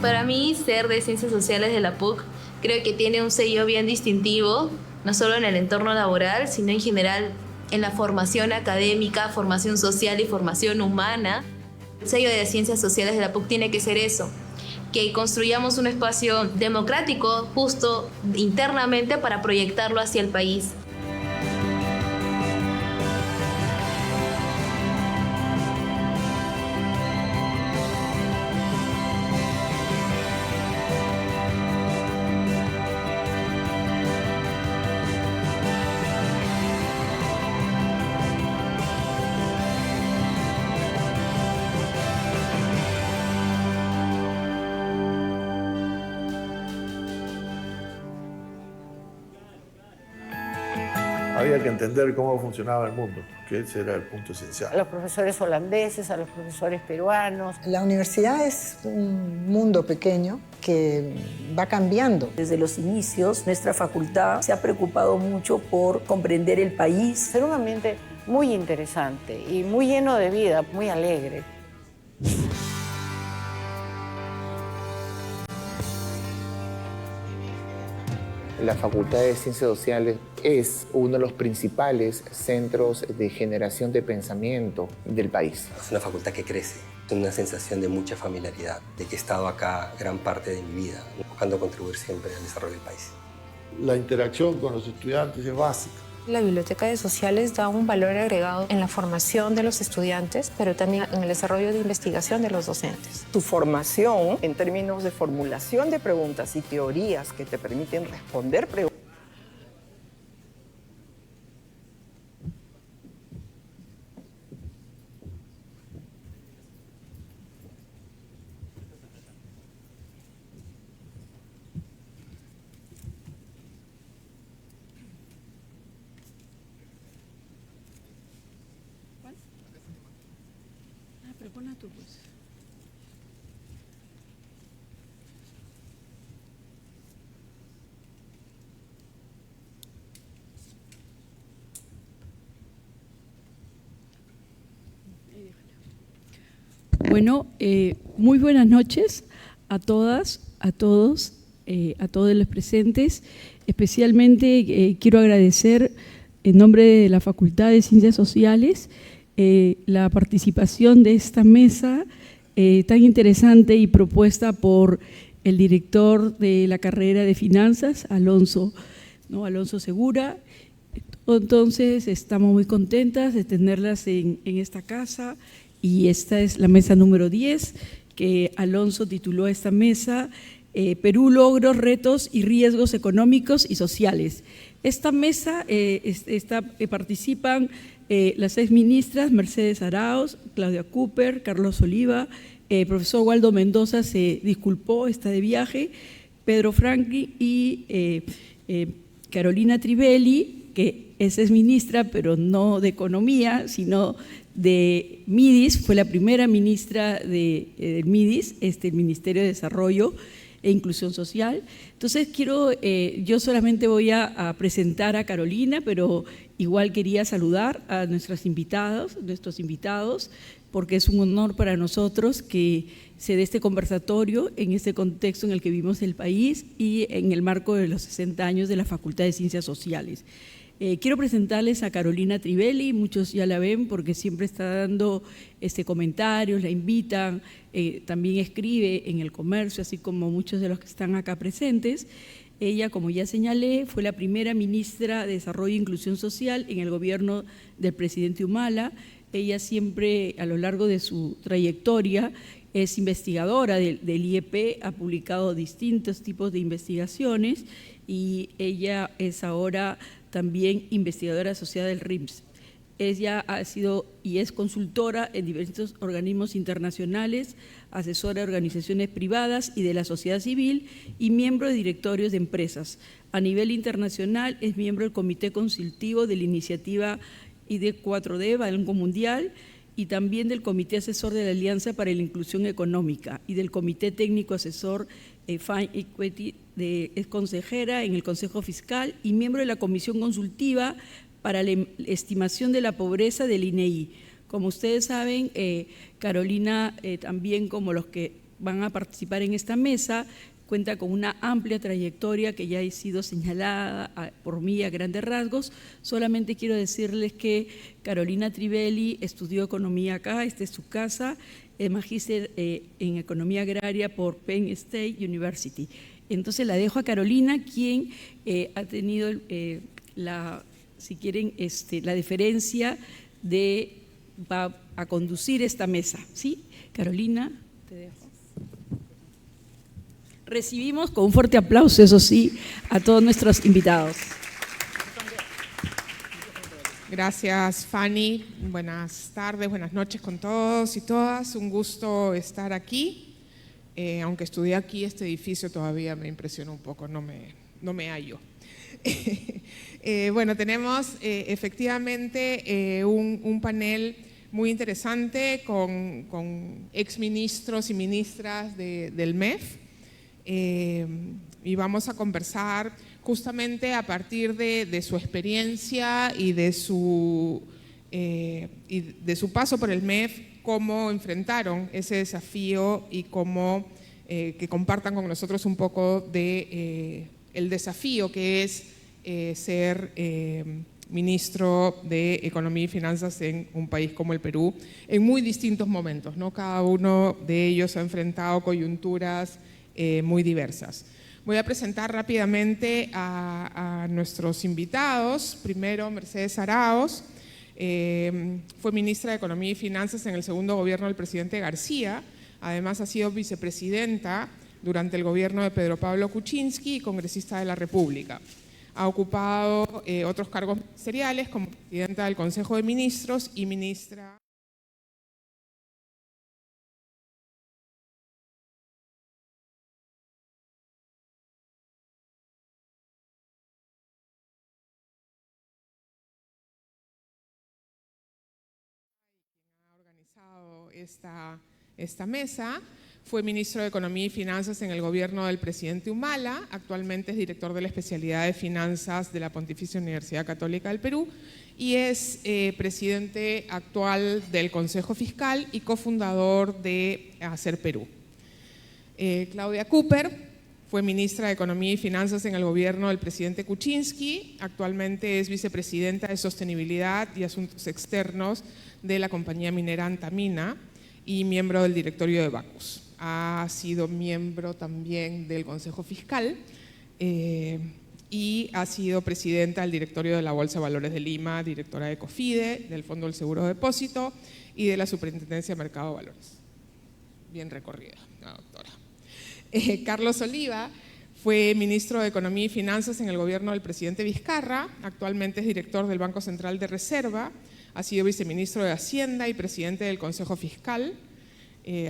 Para mí, ser de Ciencias Sociales de la PUC creo que tiene un sello bien distintivo, no solo en el entorno laboral, sino en general en la formación académica, formación social y formación humana. El sello de Ciencias Sociales de la PUC tiene que ser eso, que construyamos un espacio democrático, justo internamente, para proyectarlo hacia el país. Había que entender cómo funcionaba el mundo, que ese era el punto esencial. A los profesores holandeses, a los profesores peruanos. La universidad es un mundo pequeño que va cambiando. Desde los inicios, nuestra facultad se ha preocupado mucho por comprender el país. Ser un ambiente muy interesante y muy lleno de vida, muy alegre. La Facultad de Ciencias Sociales es uno de los principales centros de generación de pensamiento del país. Es una facultad que crece, tengo una sensación de mucha familiaridad, de que he estado acá gran parte de mi vida, buscando contribuir siempre al desarrollo del país. La interacción con los estudiantes es básica. La Biblioteca de Sociales da un valor agregado en la formación de los estudiantes, pero también en el desarrollo de investigación de los docentes. Tu formación en términos de formulación de preguntas y teorías que te permiten responder preguntas. Bueno, muy buenas noches a todas, a todos, a todos los presentes. Especialmente quiero agradecer en nombre de la Facultad de Ciencias Sociales la participación de esta mesa tan interesante y propuesta por el director de la carrera de Finanzas, Alonso Segura. Entonces, estamos muy contentas de tenerlas en esta casa. Y esta es la mesa número 10, que Alonso tituló esta mesa Perú, logros, retos y riesgos económicos y sociales. Esta mesa participan las exministras Mercedes Arauz, Claudia Cooper, Carlos Oliva, profesor Waldo Mendoza se disculpó, está de viaje, Pedro Franqui y Carolina Trivelli, que es exministra, pero no de Economía, sino de MIDIS, fue la primera ministra de MIDIS, el Ministerio de Desarrollo e Inclusión Social. Entonces yo solamente voy a presentar a Carolina, pero igual quería saludar a nuestros invitados, porque es un honor para nosotros que se dé este conversatorio en este contexto en el que vivimos el país y en el marco de los 60 años de la Facultad de Ciencias Sociales. Quiero presentarles a Carolina Trivelli, muchos ya la ven porque siempre está dando comentarios, la invitan, también escribe en El Comercio, así como muchos de los que están acá presentes. Ella, como ya señalé, fue la primera ministra de Desarrollo e Inclusión Social en el gobierno del presidente Humala. Ella siempre, a lo largo de su trayectoria, es investigadora del IEP, ha publicado distintos tipos de investigaciones y ella es ahora también investigadora asociada del RIMS. Ella ha sido y es consultora en diversos organismos internacionales, asesora de organizaciones privadas y de la sociedad civil y miembro de directorios de empresas. A nivel internacional es miembro del Comité Consultivo de la Iniciativa ID4D, Banco Mundial, y también del Comité Asesor de la Alianza para la Inclusión Económica y del Comité Técnico Asesor Fine Equity, es consejera en el Consejo Fiscal y miembro de la Comisión Consultiva para la Estimación de la Pobreza del INEI. Como ustedes saben, Carolina, también como los que van a participar en esta mesa. Cuenta con una amplia trayectoria que ya ha sido señalada por mí a grandes rasgos. Solamente quiero decirles que Carolina Trivelli estudió economía acá, esta es su casa, es magíster en economía agraria por Penn State University. Entonces la dejo a Carolina, quien ha tenido si quieren, la deferencia va a conducir esta mesa. ¿Sí? Carolina, te dejo. Recibimos con un fuerte aplauso, eso sí, a todos nuestros invitados. Gracias, Fanny. Buenas tardes, buenas noches con todos y todas. Un gusto estar aquí. Aunque estudié aquí, este edificio todavía me impresiona un poco, no me hallo. Bueno, tenemos efectivamente un panel muy interesante con exministros y ministras del MEF. Y vamos a conversar justamente a partir de su experiencia y de su paso por el MEF, cómo enfrentaron ese desafío y cómo que compartan con nosotros un poco de el desafío que es ser ministro de Economía y Finanzas en un país como el Perú en muy distintos momentos, ¿no? Cada uno de ellos ha enfrentado coyunturas muy diversas. Voy a presentar rápidamente a nuestros invitados. Primero, Mercedes Araoz, fue ministra de Economía y Finanzas en el segundo gobierno del presidente García. Además, ha sido vicepresidenta durante el gobierno de Pedro Pablo Kuczynski y congresista de la República. Ha ocupado otros cargos ministeriales como presidenta del Consejo de Ministros y ministra esta mesa. Fue ministro de Economía y Finanzas en el gobierno del presidente Humala. Actualmente es director de la especialidad de Finanzas de la Pontificia Universidad Católica del Perú y es presidente actual del Consejo Fiscal y cofundador de Hacer Perú. Claudia Cooper fue ministra de Economía y Finanzas en el gobierno del presidente Kuczynski. Actualmente es vicepresidenta de Sostenibilidad y Asuntos Externos de la compañía minera Antamina y miembro del directorio de Bacus. Ha sido miembro también del Consejo Fiscal y ha sido presidenta del directorio de la Bolsa de Valores de Lima, directora de COFIDE, del Fondo del Seguro de Depósito y de la Superintendencia de Mercado de Valores. Bien recorrida, la doctora. Carlos Oliva fue ministro de Economía y Finanzas en el gobierno del presidente Vizcarra. Actualmente es director del Banco Central de Reserva. Ha sido viceministro de Hacienda y presidente del Consejo Fiscal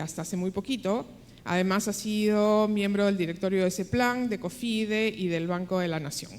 hasta hace muy poquito. Además, ha sido miembro del directorio de CEPLAN, de COFIDE y del Banco de la Nación.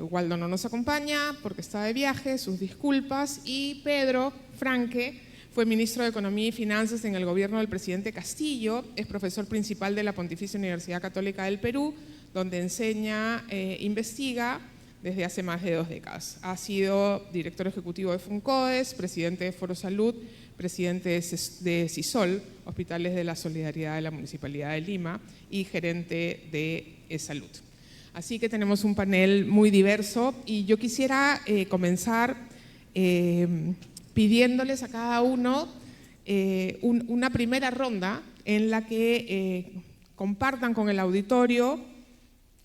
Waldo no nos acompaña porque está de viaje, sus disculpas. Y Pedro Franque fue ministro de Economía y Finanzas en el gobierno del presidente Castillo. Es profesor principal de la Pontificia Universidad Católica del Perú, donde enseña e investiga desde hace más de 2 décadas. Ha sido director ejecutivo de FUNCODES, presidente de Foro Salud, presidente de CISOL, Hospitales de la Solidaridad de la Municipalidad de Lima, y gerente de Salud. Así que tenemos un panel muy diverso y yo quisiera comenzar pidiéndoles a cada uno una primera ronda en la que compartan con el auditorio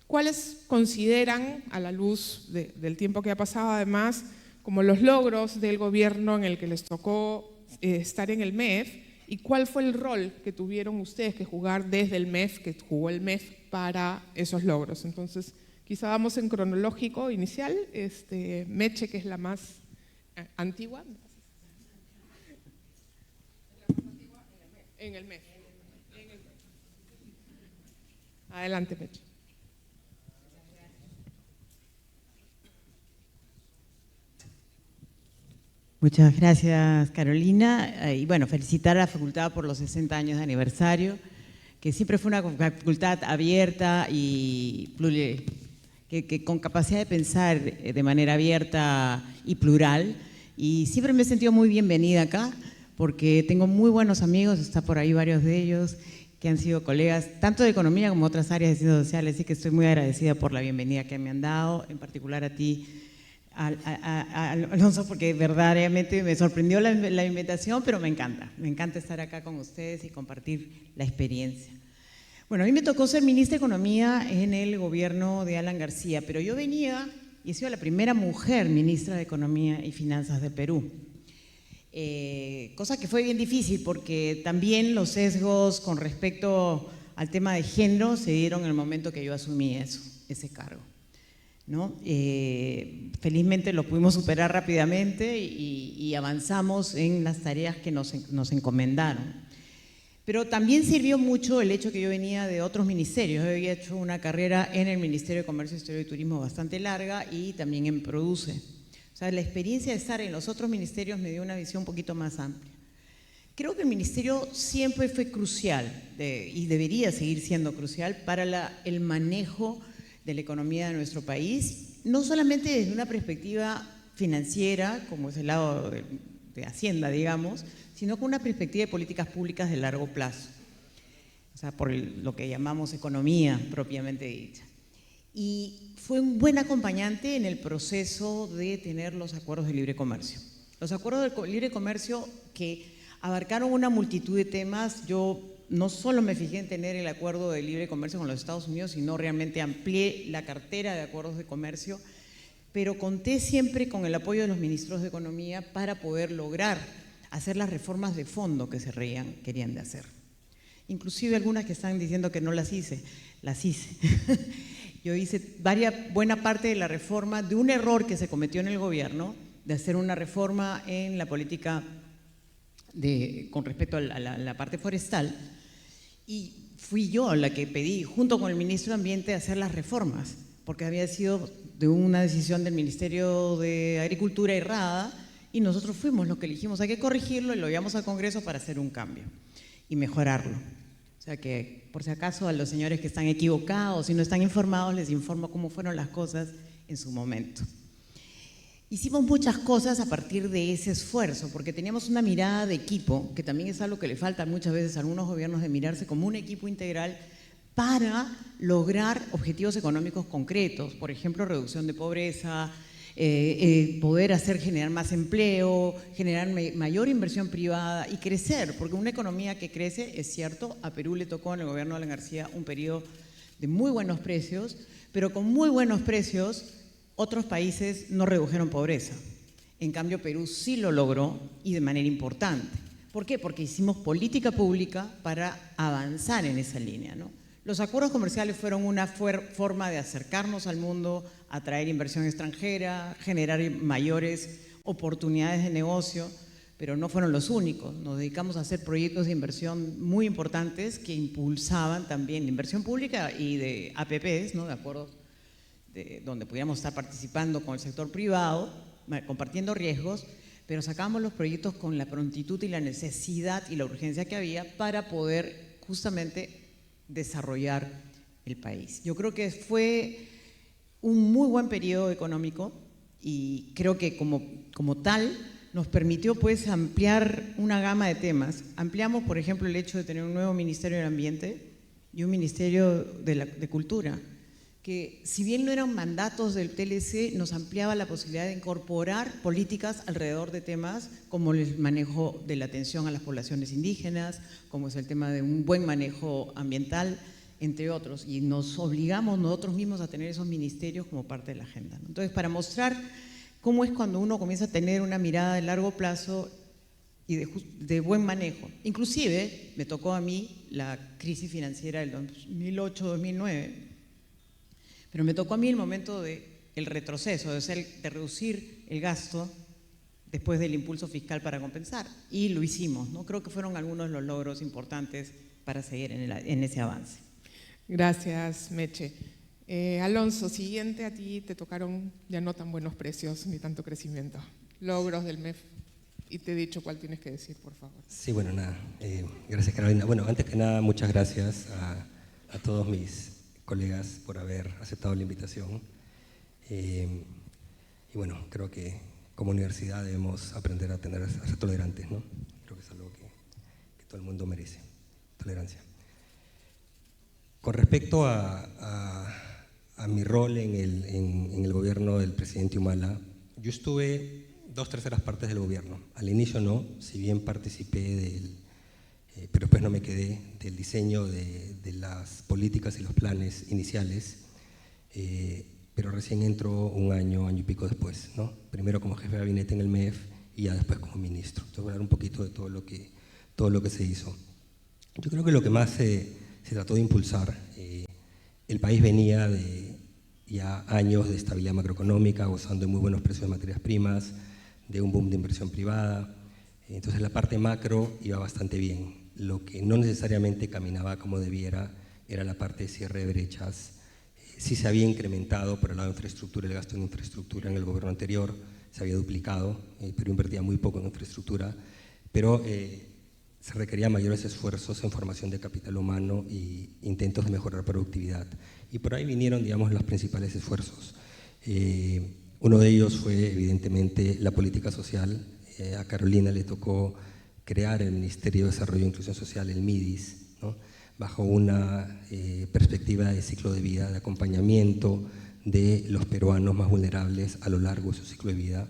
cuáles consideran, a la luz del tiempo que ha pasado además, como los logros del gobierno en el que les tocó estar en el MEF y cuál fue el rol que tuvieron ustedes que jugar desde el MEF, que jugó el MEF para esos logros. Entonces, quizá vamos en cronológico inicial, Meche, que es la más antigua. En el MEF. Adelante, Meche. Muchas gracias, Carolina. Y bueno, felicitar a la facultad por los 60 años de aniversario, que siempre fue una facultad abierta y que con capacidad de pensar de manera abierta y plural. Y siempre me he sentido muy bienvenida acá, porque tengo muy buenos amigos, está por ahí varios de ellos, que han sido colegas tanto de economía como otras áreas de ciencias sociales, así que estoy muy agradecida por la bienvenida que me han dado, en particular a ti, Alonso, porque verdaderamente me sorprendió la invitación, pero me encanta estar acá con ustedes y compartir la experiencia. Bueno, a mí me tocó ser ministra de Economía en el gobierno de Alan García, pero yo venía y he sido la primera mujer ministra de Economía y Finanzas de Perú. Cosa que fue bien difícil porque también los sesgos con respecto al tema de género se dieron en el momento que yo asumí ese cargo, ¿no? Felizmente lo pudimos superar rápidamente y avanzamos en las tareas que nos encomendaron. Pero también sirvió mucho el hecho que yo venía de otros ministerios. Yo había hecho una carrera en el Ministerio de Comercio, Industria y Turismo bastante larga y también en Produce. O sea, la experiencia de estar en los otros ministerios me dio una visión un poquito más amplia. Creo que el ministerio siempre fue crucial y debería seguir siendo crucial para el manejo de la economía de nuestro país, no solamente desde una perspectiva financiera, como es el lado de Hacienda, digamos, sino con una perspectiva de políticas públicas de largo plazo, o sea, por lo que llamamos economía propiamente dicha. Y fue un buen acompañante en el proceso de tener los acuerdos de libre comercio. Los acuerdos de libre comercio que abarcaron una multitud de temas. Yo no solo me fijé en tener el acuerdo de libre comercio con los Estados Unidos, sino realmente amplié la cartera de acuerdos de comercio, pero conté siempre con el apoyo de los ministros de Economía para poder lograr hacer las reformas de fondo que se querían de hacer. Inclusive algunas que están diciendo que no las hice. Yo hice buena parte de la reforma de un error que se cometió en el gobierno, de hacer una reforma en la política con respecto a la parte forestal, y fui yo la que pedí, junto con el ministro de Ambiente, hacer las reformas, porque había sido de una decisión del Ministerio de Agricultura errada, y nosotros fuimos los que elegimos, hay que corregirlo, y lo llevamos al Congreso para hacer un cambio y mejorarlo. O sea que, por si acaso, a los señores que están equivocados y no están informados, les informo cómo fueron las cosas en su momento. Hicimos muchas cosas a partir de ese esfuerzo, porque teníamos una mirada de equipo, que también es algo que le falta muchas veces a algunos gobiernos, de mirarse como un equipo integral para lograr objetivos económicos concretos, por ejemplo, reducción de pobreza, poder generar más empleo, generar mayor inversión privada y crecer, porque una economía que crece, es cierto, a Perú le tocó en el gobierno de Alan García un periodo de muy buenos precios, pero con muy buenos precios otros países no redujeron pobreza. En cambio, Perú sí lo logró y de manera importante. ¿Por qué? Porque hicimos política pública para avanzar en esa línea, ¿no? Los acuerdos comerciales fueron una forma de acercarnos al mundo, atraer inversión extranjera, generar mayores oportunidades de negocio, pero no fueron los únicos. Nos dedicamos a hacer proyectos de inversión muy importantes que impulsaban también la inversión pública y de APPs, ¿no? De acuerdos donde pudiéramos estar participando con el sector privado, compartiendo riesgos, pero sacamos los proyectos con la prontitud y la necesidad y la urgencia que había para poder justamente desarrollar el país. Yo creo que fue un muy buen periodo económico y creo que como tal nos permitió pues ampliar una gama de temas. Ampliamos, por ejemplo, el hecho de tener un nuevo Ministerio del Ambiente y un Ministerio de Cultura, que si bien no eran mandatos del TLC, nos ampliaba la posibilidad de incorporar políticas alrededor de temas como el manejo de la atención a las poblaciones indígenas, como es el tema de un buen manejo ambiental, entre otros, y nos obligamos nosotros mismos a tener esos ministerios como parte de la agenda, ¿no? Entonces, para mostrar cómo es cuando uno comienza a tener una mirada de largo plazo y de buen manejo. Inclusive, me tocó a mí la crisis financiera del 2008-2009, pero me tocó a mí el momento del retroceso, de reducir el gasto después del impulso fiscal para compensar, y lo hicimos, ¿no? Creo que fueron algunos de los logros importantes para seguir en ese avance. Gracias, Meche. Alonso, siguiente, a ti te tocaron ya no tan buenos precios ni tanto crecimiento. Logros del MEF, y te he dicho cuál tienes que decir, por favor. Sí, bueno, nada, gracias, Carolina. Bueno, antes que nada, muchas gracias a todos mis colegas por haber aceptado la invitación. Y bueno, creo que como universidad debemos aprender a ser tolerantes, ¿no? Creo que es todo el mundo merece. Tolerancia. Con respecto a mi rol en el gobierno del presidente Humala, yo estuve 2/3 partes del gobierno. Al inicio no, si bien participé pero después no me quedé, del diseño de las políticas y los planes iniciales, pero recién entró un año y pico después, ¿no? Primero como jefe de gabinete en el MEF y ya después como ministro. Entonces voy a hablar un poquito de todo lo que se hizo. Yo creo que lo que más se trató de impulsar, el país venía de ya años de estabilidad macroeconómica, gozando de muy buenos precios de materias primas, de un boom de inversión privada. Entonces la parte macro iba bastante bien. Lo que no necesariamente caminaba como debiera era la parte de cierre de brechas. Sí se había incrementado por el lado de infraestructura, el gasto en infraestructura en el gobierno anterior, se había duplicado, pero invertía muy poco en infraestructura, pero se requerían mayores esfuerzos en formación de capital humano y intentos de mejorar productividad. Y por ahí vinieron, digamos, los principales esfuerzos. Uno de ellos fue, evidentemente, la política social. A Carolina le tocó crear el Ministerio de Desarrollo e Inclusión Social, el MIDIS, ¿no? Bajo una perspectiva de ciclo de vida, de acompañamiento de los peruanos más vulnerables a lo largo de su ciclo de vida.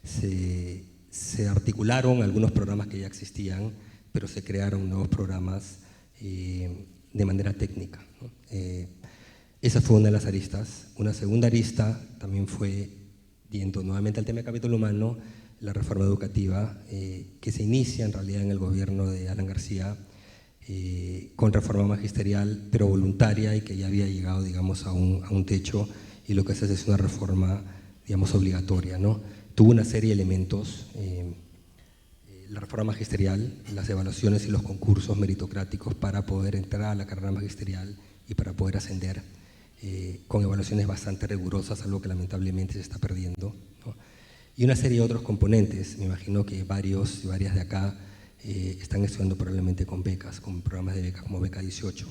Se articularon algunos programas que ya existían, pero se crearon nuevos programas de manera técnica, ¿no? Esa fue una de las aristas. Una segunda arista también fue, yendo nuevamente al tema de capital humano, la reforma educativa, que se inicia en realidad en el gobierno de Alan García, con reforma magisterial, pero voluntaria y que ya había llegado, digamos, a un techo, y lo que se hace es una reforma, digamos, obligatoria, ¿no? Tuvo una serie de elementos, la reforma magisterial, las evaluaciones y los concursos meritocráticos para poder entrar a la carrera magisterial y para poder ascender, con evaluaciones bastante rigurosas, algo que lamentablemente se está perdiendo, ¿no? Y una serie de otros componentes. Me imagino que varios y varias de acá están estudiando probablemente con becas, con programas de becas como Beca 18.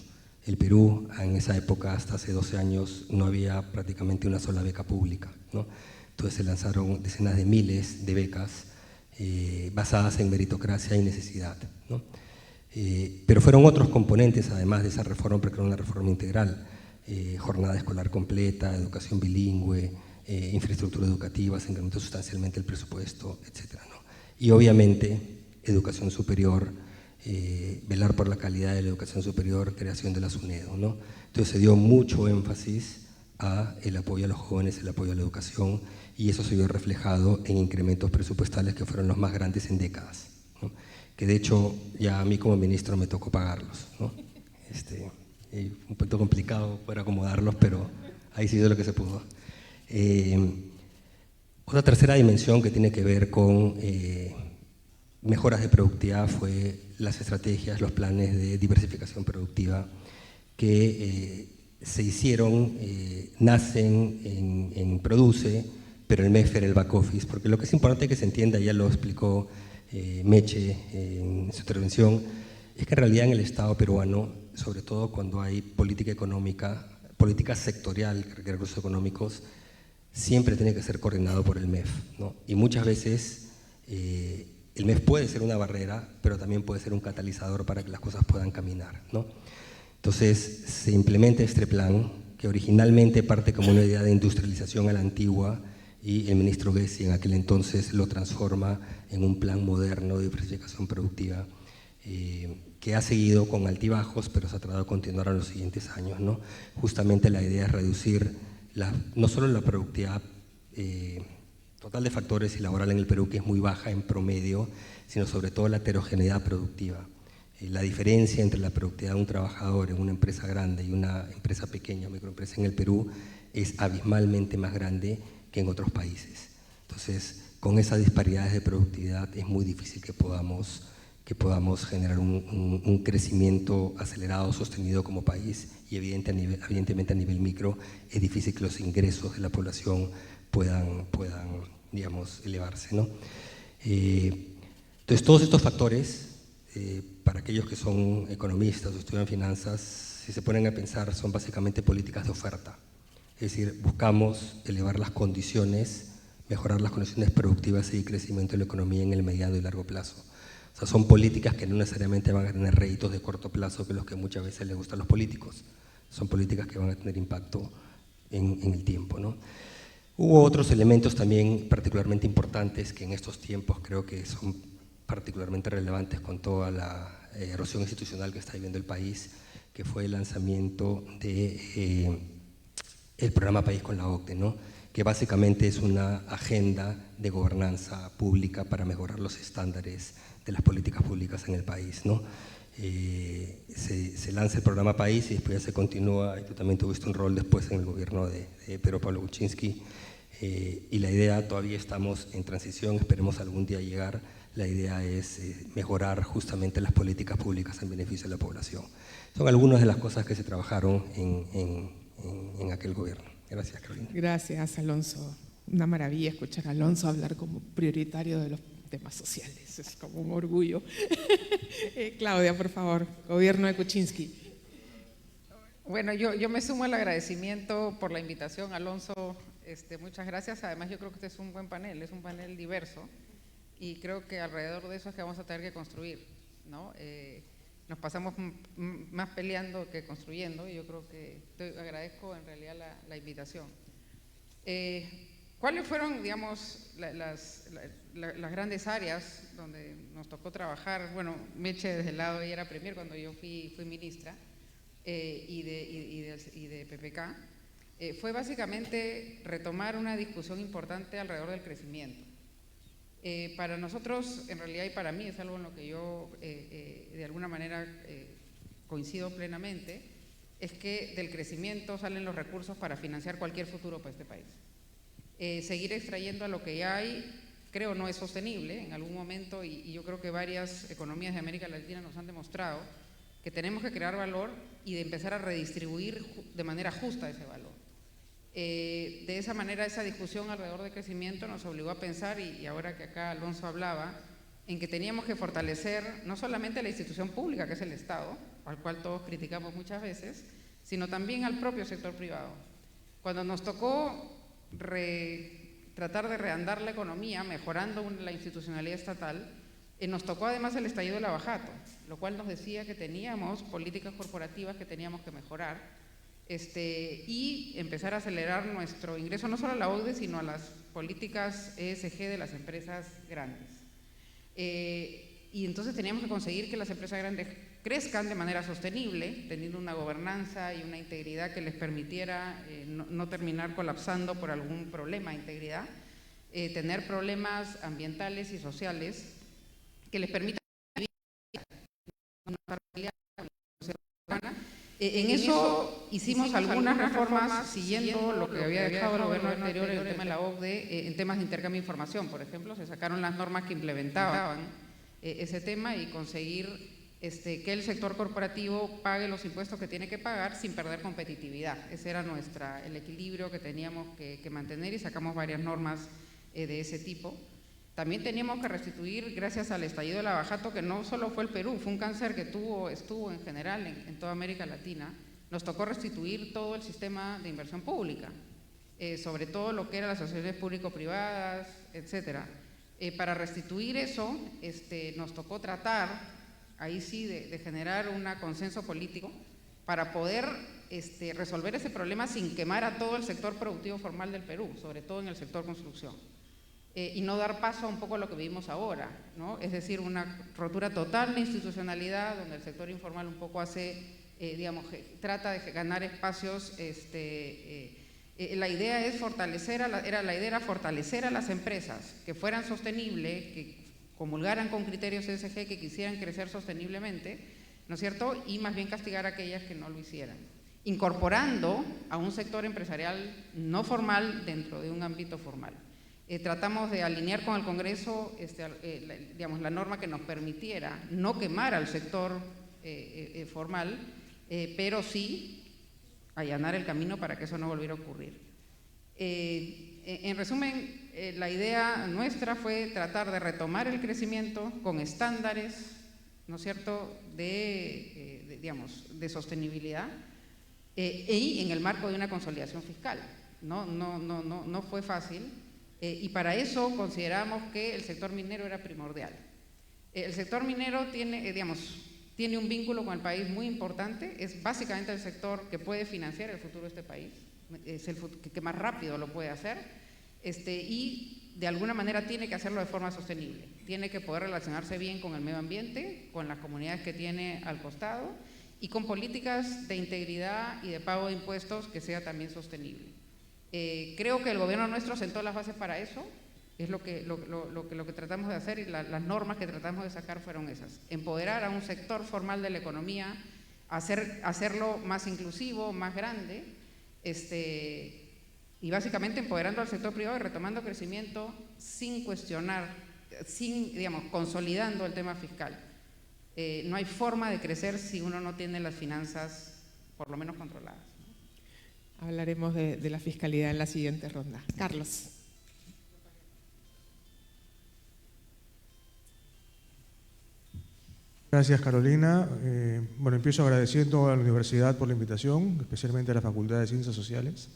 El Perú, en esa época, hasta hace 12 años, no había prácticamente una sola beca pública, ¿no? Entonces se lanzaron decenas de miles de becas basadas en meritocracia y necesidad, ¿no? Pero fueron otros componentes, además de esa reforma, porque era una reforma integral. Jornada escolar completa, educación bilingüe, infraestructura educativa, se incrementó sustancialmente el presupuesto, etcétera, ¿no? Y obviamente educación superior, velar por la calidad de la educación superior, creación de la SUNEDO, ¿no? Entonces se dio mucho énfasis a el apoyo a los jóvenes, el apoyo a la educación, y eso se vio reflejado en incrementos presupuestales que fueron los más grandes en décadas, ¿no? Que de hecho ya a mí como ministro me tocó pagarlos, ¿no? Un poquito complicado poder acomodarlos, pero ahí se hizo lo que se pudo. Otra tercera dimensión que tiene que ver con mejoras de productividad fue las estrategias, los planes de diversificación productiva que se hicieron, nacen en Produce, pero el MEF era el back office, porque lo que es importante que se entienda, ya lo explicó Meche en su intervención, es que en realidad en el Estado peruano, sobre todo cuando hay política económica, política sectorial que requiere recursos económicos, siempre tiene que ser coordinado por el MEF, ¿no? Y muchas veces el MEF puede ser una barrera, pero también puede ser un catalizador para que las cosas puedan caminar, ¿no? Entonces se implementa este plan, que originalmente parte como una idea de industrialización a la antigua, y el ministro Gessi en aquel entonces lo transforma en un plan moderno de diversificación productiva, que ha seguido con altibajos, pero se ha tratado de continuar en los siguientes años, ¿no? Justamente la idea es reducir no solo la productividad total de factores y laboral en el Perú, que es muy baja en promedio, sino sobre todo la heterogeneidad productiva. La diferencia entre la productividad de un trabajador en una empresa grande y una empresa pequeña, microempresa en el Perú, es abismalmente más grande que en otros países. Entonces, con esas disparidades de productividad es muy difícil que podamos generar un crecimiento acelerado, sostenido como país, y evidentemente a nivel micro es difícil que los ingresos de la población puedan digamos, elevarse, ¿no? Entonces, todos estos factores, para aquellos que son economistas o estudian finanzas, si se ponen a pensar, son básicamente políticas de oferta. Es decir, buscamos elevar las condiciones, mejorar las condiciones productivas y de crecimiento de la economía en el mediano y largo plazo. O sea, son políticas que no necesariamente van a tener réditos de corto plazo, que es lo que muchas veces les gusta a los políticos. Son políticas que van a tener impacto en el tiempo, ¿no? Hubo otros elementos también particularmente importantes que en estos tiempos creo que son particularmente relevantes con toda la erosión institucional que está viviendo el país, que fue el lanzamiento de el programa País con la OCDE, ¿no? Que básicamente es una agenda de gobernanza pública para mejorar los estándares de las políticas públicas en el país, ¿no? Se lanza el programa País y después ya se continúa, y tú también tuviste un rol después en el gobierno de Pedro Pablo Kuczynski, y la idea, todavía estamos en transición, esperemos algún día llegar, la idea es mejorar justamente las políticas públicas en beneficio de la población. Son algunas de las cosas que se trabajaron en aquel gobierno. Gracias, Carolina. Gracias, Alonso. Una maravilla escuchar a Alonso hablar como prioritario de los temas sociales, es como un orgullo. Claudia, por favor, gobierno de Kuczynski. Bueno, yo me sumo al agradecimiento por la invitación, Alonso, muchas gracias. Además, yo creo que este es un buen panel, es un panel diverso y creo que alrededor de eso es que vamos a tener que construir, ¿no? Nos pasamos más peleando que construyendo y yo creo que agradezco en realidad la invitación. ¿Cuáles fueron, digamos, las grandes áreas donde nos tocó trabajar? Bueno, Meche desde el lado, ella era premier cuando yo fui ministra y de PPK. Fue básicamente retomar una discusión importante alrededor del crecimiento. Para nosotros, en realidad, y para mí es algo en lo que yo de alguna manera coincido plenamente, es que del crecimiento salen los recursos para financiar cualquier futuro para este país. Seguir extrayendo a lo que ya hay, creo no es sostenible en algún momento y yo creo que varias economías de América Latina nos han demostrado que tenemos que crear valor y de empezar a redistribuir de manera justa ese valor. De esa manera, esa discusión alrededor del crecimiento nos obligó a pensar, y ahora que acá Alonso hablaba, en que teníamos que fortalecer no solamente la institución pública, que es el Estado, al cual todos criticamos muchas veces, sino también al propio sector privado. Cuando nos tocó tratar de reandar la economía, mejorando la institucionalidad estatal, nos tocó además el estallido del abajato, lo cual nos decía que teníamos políticas corporativas que teníamos que mejorar, y empezar a acelerar nuestro ingreso no solo a la OCDE, sino a las políticas ESG de las empresas grandes. Y entonces teníamos que conseguir que las empresas grandes crezcan de manera sostenible, teniendo una gobernanza y una integridad que les permitiera no terminar colapsando por algún problema de integridad, tener problemas ambientales y sociales que les permitan vivir una realidad ciudadana. En eso hicimos algunas reformas siguiendo lo que había dejado el gobierno anterior en el tema de la OCDE, en temas de intercambio de información, por ejemplo, se sacaron las normas que implementaban ese tema y conseguir que el sector corporativo pague los impuestos que tiene que pagar sin perder competitividad. Ese era el equilibrio que teníamos que mantener y sacamos varias normas de ese tipo. También teníamos que restituir, gracias al estallido del abajato, que no solo fue el Perú, fue un cáncer que estuvo en general en toda América Latina, nos tocó restituir todo el sistema de inversión pública, sobre todo lo que eran las asociaciones público-privadas, etcétera. Para restituir eso, nos tocó tratar, ahí sí, de generar un consenso político para poder resolver ese problema sin quemar a todo el sector productivo formal del Perú, sobre todo en el sector construcción. Y no dar paso a un poco a lo que vivimos ahora, ¿no? Es decir, una rotura total de institucionalidad donde el sector informal un poco trata de ganar espacios. La idea es fortalecer era fortalecer a las empresas que fueran sostenibles, que comulgaran con criterios ESG, que quisieran crecer sosteniblemente, ¿no es cierto? Y más bien castigar a aquellas que no lo hicieran, incorporando a un sector empresarial no formal dentro de un ámbito formal. Tratamos de alinear con el Congreso la norma que nos permitiera no quemar al sector formal, pero sí allanar el camino para que eso no volviera a ocurrir. En resumen, la idea nuestra fue tratar de retomar el crecimiento con estándares, ¿no es cierto?, de sostenibilidad y en el marco de una consolidación fiscal. No fue fácil. Y para eso consideramos que el sector minero era primordial. El sector minero tiene, tiene un vínculo con el país muy importante, es básicamente el sector que puede financiar el futuro de este país, es el que más rápido lo puede hacer, y de alguna manera tiene que hacerlo de forma sostenible, tiene que poder relacionarse bien con el medio ambiente, con las comunidades que tiene al costado y con políticas de integridad y de pago de impuestos que sea también sostenible. Creo que el gobierno nuestro sentó las bases para eso, es lo que tratamos de hacer, y las normas que tratamos de sacar fueron esas. Empoderar a un sector formal de la economía, hacerlo más inclusivo, más grande, y básicamente empoderando al sector privado y retomando crecimiento sin cuestionar, consolidando el tema fiscal. No hay forma de crecer si uno no tiene las finanzas por lo menos controladas. Hablaremos de la fiscalidad en la siguiente ronda. Carlos. Gracias, Carolina. Bueno, empiezo agradeciendo a la universidad por la invitación, especialmente a la Facultad de Ciencias Sociales.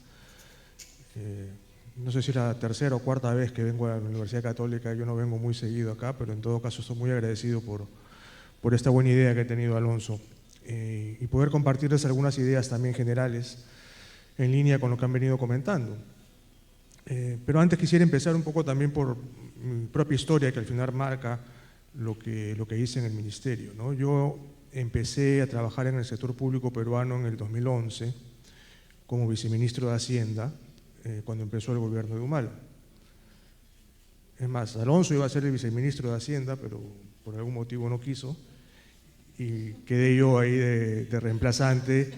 No sé si es la tercera o cuarta vez que vengo a la Universidad Católica, yo no vengo muy seguido acá, pero en todo caso estoy muy agradecido por esta buena idea que ha tenido Alonso y poder compartirles algunas ideas también generales en línea con lo que han venido comentando. Pero antes quisiera empezar un poco también por mi propia historia, que al final marca lo que hice en el ministerio, ¿no? Yo empecé a trabajar en el sector público peruano en el 2011 como viceministro de Hacienda, cuando empezó el gobierno de Humala. Es más, Alonso iba a ser el viceministro de Hacienda, pero por algún motivo no quiso, y quedé yo ahí de reemplazante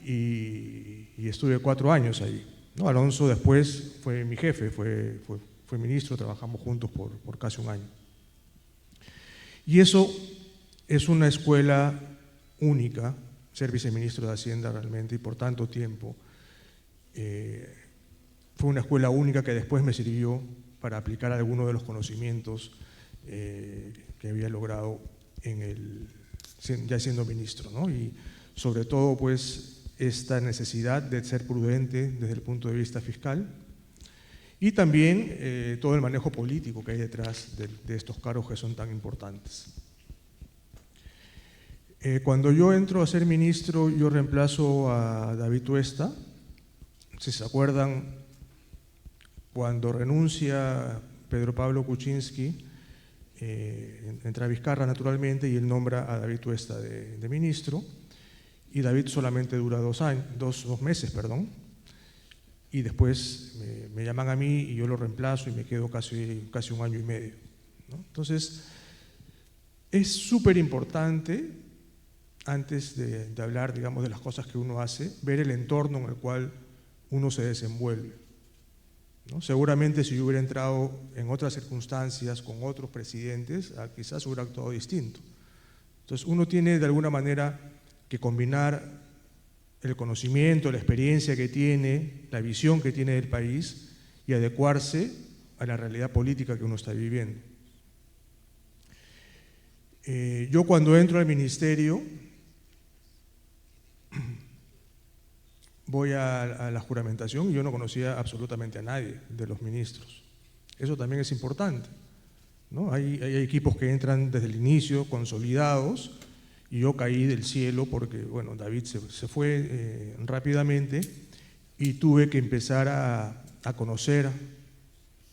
y estuve 4 años ahí, ¿no? Alonso después fue mi jefe, fue ministro, trabajamos juntos por casi un año. Y eso es una escuela única, ser viceministro de Hacienda realmente, y por tanto tiempo. Fue una escuela única que después me sirvió para aplicar algunos de los conocimientos que había logrado ya siendo ministro, ¿no? Y sobre todo, pues, esta necesidad de ser prudente desde el punto de vista fiscal y también todo el manejo político que hay detrás de estos cargos que son tan importantes. Cuando yo entro a ser ministro, yo reemplazo a David Tuesta. Si se acuerdan, cuando renuncia Pedro Pablo Kuczynski, entra Vizcarra naturalmente y él nombra a David Tuesta de ministro, y David solamente dura 2 meses, y después me llaman a mí y yo lo reemplazo y me quedo casi 1 año y medio, ¿no? Entonces, es súper importante, antes de hablar, digamos, de las cosas que uno hace, ver el entorno en el cual uno se desenvuelve, ¿no? Seguramente si yo hubiera entrado en otras circunstancias, con otros presidentes, quizás hubiera actuado distinto. Entonces, uno tiene de alguna manera que combinar el conocimiento, la experiencia que tiene, la visión que tiene del país y adecuarse a la realidad política que uno está viviendo. Yo cuando entro al ministerio voy a la juramentación y yo no conocía absolutamente a nadie de los ministros. Eso también es importante, ¿no? Hay equipos que entran desde el inicio, consolidados, y yo caí del cielo porque, bueno, David se fue rápidamente y tuve que empezar a conocer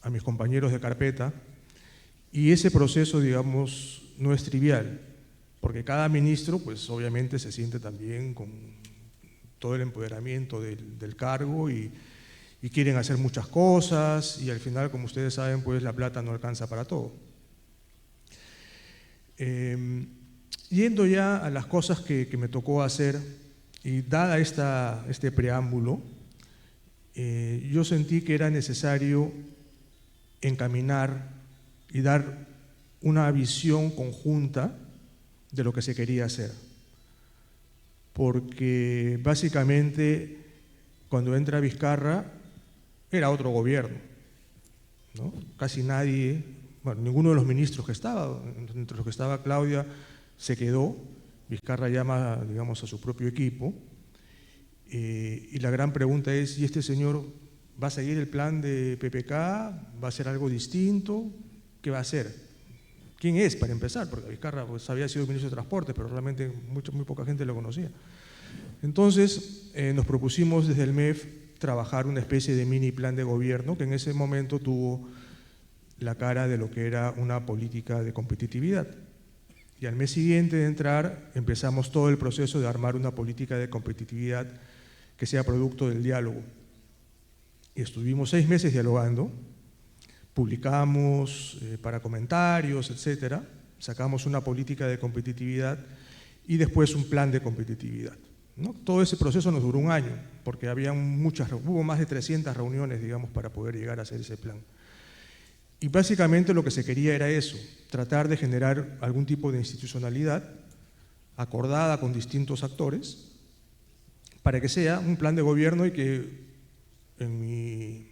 a mis compañeros de carpeta, y ese proceso, digamos, no es trivial, porque cada ministro, pues obviamente se siente también con todo el empoderamiento del cargo y quieren hacer muchas cosas y al final, como ustedes saben, pues la plata no alcanza para todo. Yendo ya a las cosas que me tocó hacer y dada este preámbulo, yo sentí que era necesario encaminar y dar una visión conjunta de lo que se quería hacer. Porque básicamente cuando entra Vizcarra era otro gobierno, ¿no? Casi nadie, bueno, ninguno de los ministros que estaba, entre los que estaba Claudia, se quedó. Vizcarra llama, digamos, a su propio equipo y la gran pregunta es, ¿y este señor va a seguir el plan de PPK? ¿Va a hacer algo distinto? ¿Qué va a hacer? quién es, para empezar, porque Vizcarra pues, había sido ministro de Transporte, pero realmente muy poca gente lo conocía. Entonces nos propusimos desde el MEF trabajar una especie de mini plan de gobierno que en ese momento tuvo la cara de lo que era una política de competitividad. Y al mes siguiente de entrar empezamos todo el proceso de armar una política de competitividad que sea producto del diálogo. Y estuvimos 6 meses dialogando, publicamos para comentarios, etcétera, sacamos una política de competitividad y después un plan de competitividad, ¿no? Todo ese proceso nos duró 1 año, porque hubo más de 300 reuniones, digamos, para poder llegar a hacer ese plan. Y básicamente lo que se quería era eso, tratar de generar algún tipo de institucionalidad acordada con distintos actores para que sea un plan de gobierno y que en mi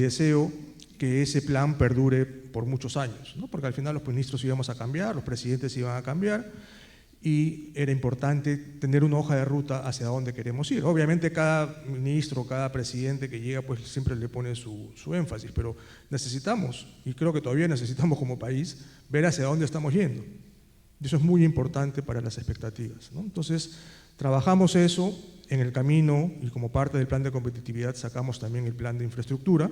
deseo que ese plan perdure por muchos años, ¿no? Porque al final los ministros íbamos a cambiar, los presidentes iban a cambiar y era importante tener una hoja de ruta hacia dónde queremos ir. Obviamente cada ministro, cada presidente que llega pues siempre le pone su énfasis, pero necesitamos, y creo que todavía necesitamos como país, ver hacia dónde estamos yendo. Y eso es muy importante para las expectativas, ¿no? Entonces trabajamos eso en el camino y como parte del plan de competitividad sacamos también el plan de infraestructura,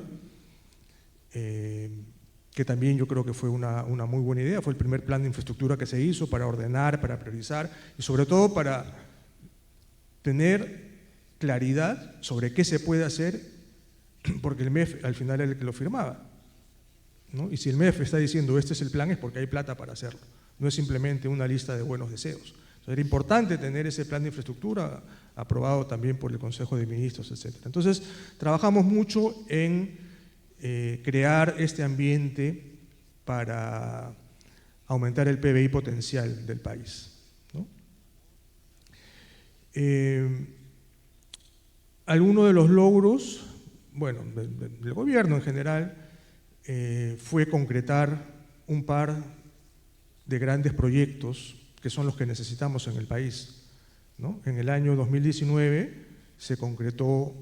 que también yo creo que fue una muy buena idea. Fue el primer plan de infraestructura que se hizo para ordenar, para priorizar y sobre todo para tener claridad sobre qué se puede hacer, porque el MEF al final era el que lo firmaba, ¿no? Y si el MEF está diciendo este es el plan es porque hay plata para hacerlo, no es simplemente una lista de buenos deseos. Entonces, era importante tener ese plan de infraestructura aprobado también por el Consejo de Ministros, etc. Entonces trabajamos mucho en crear este ambiente para aumentar el PBI potencial del país, ¿no? Algunos de los logros, bueno, del gobierno en general, fue concretar un par de grandes proyectos que son los que necesitamos en el país, ¿no? En el año 2019 se concretó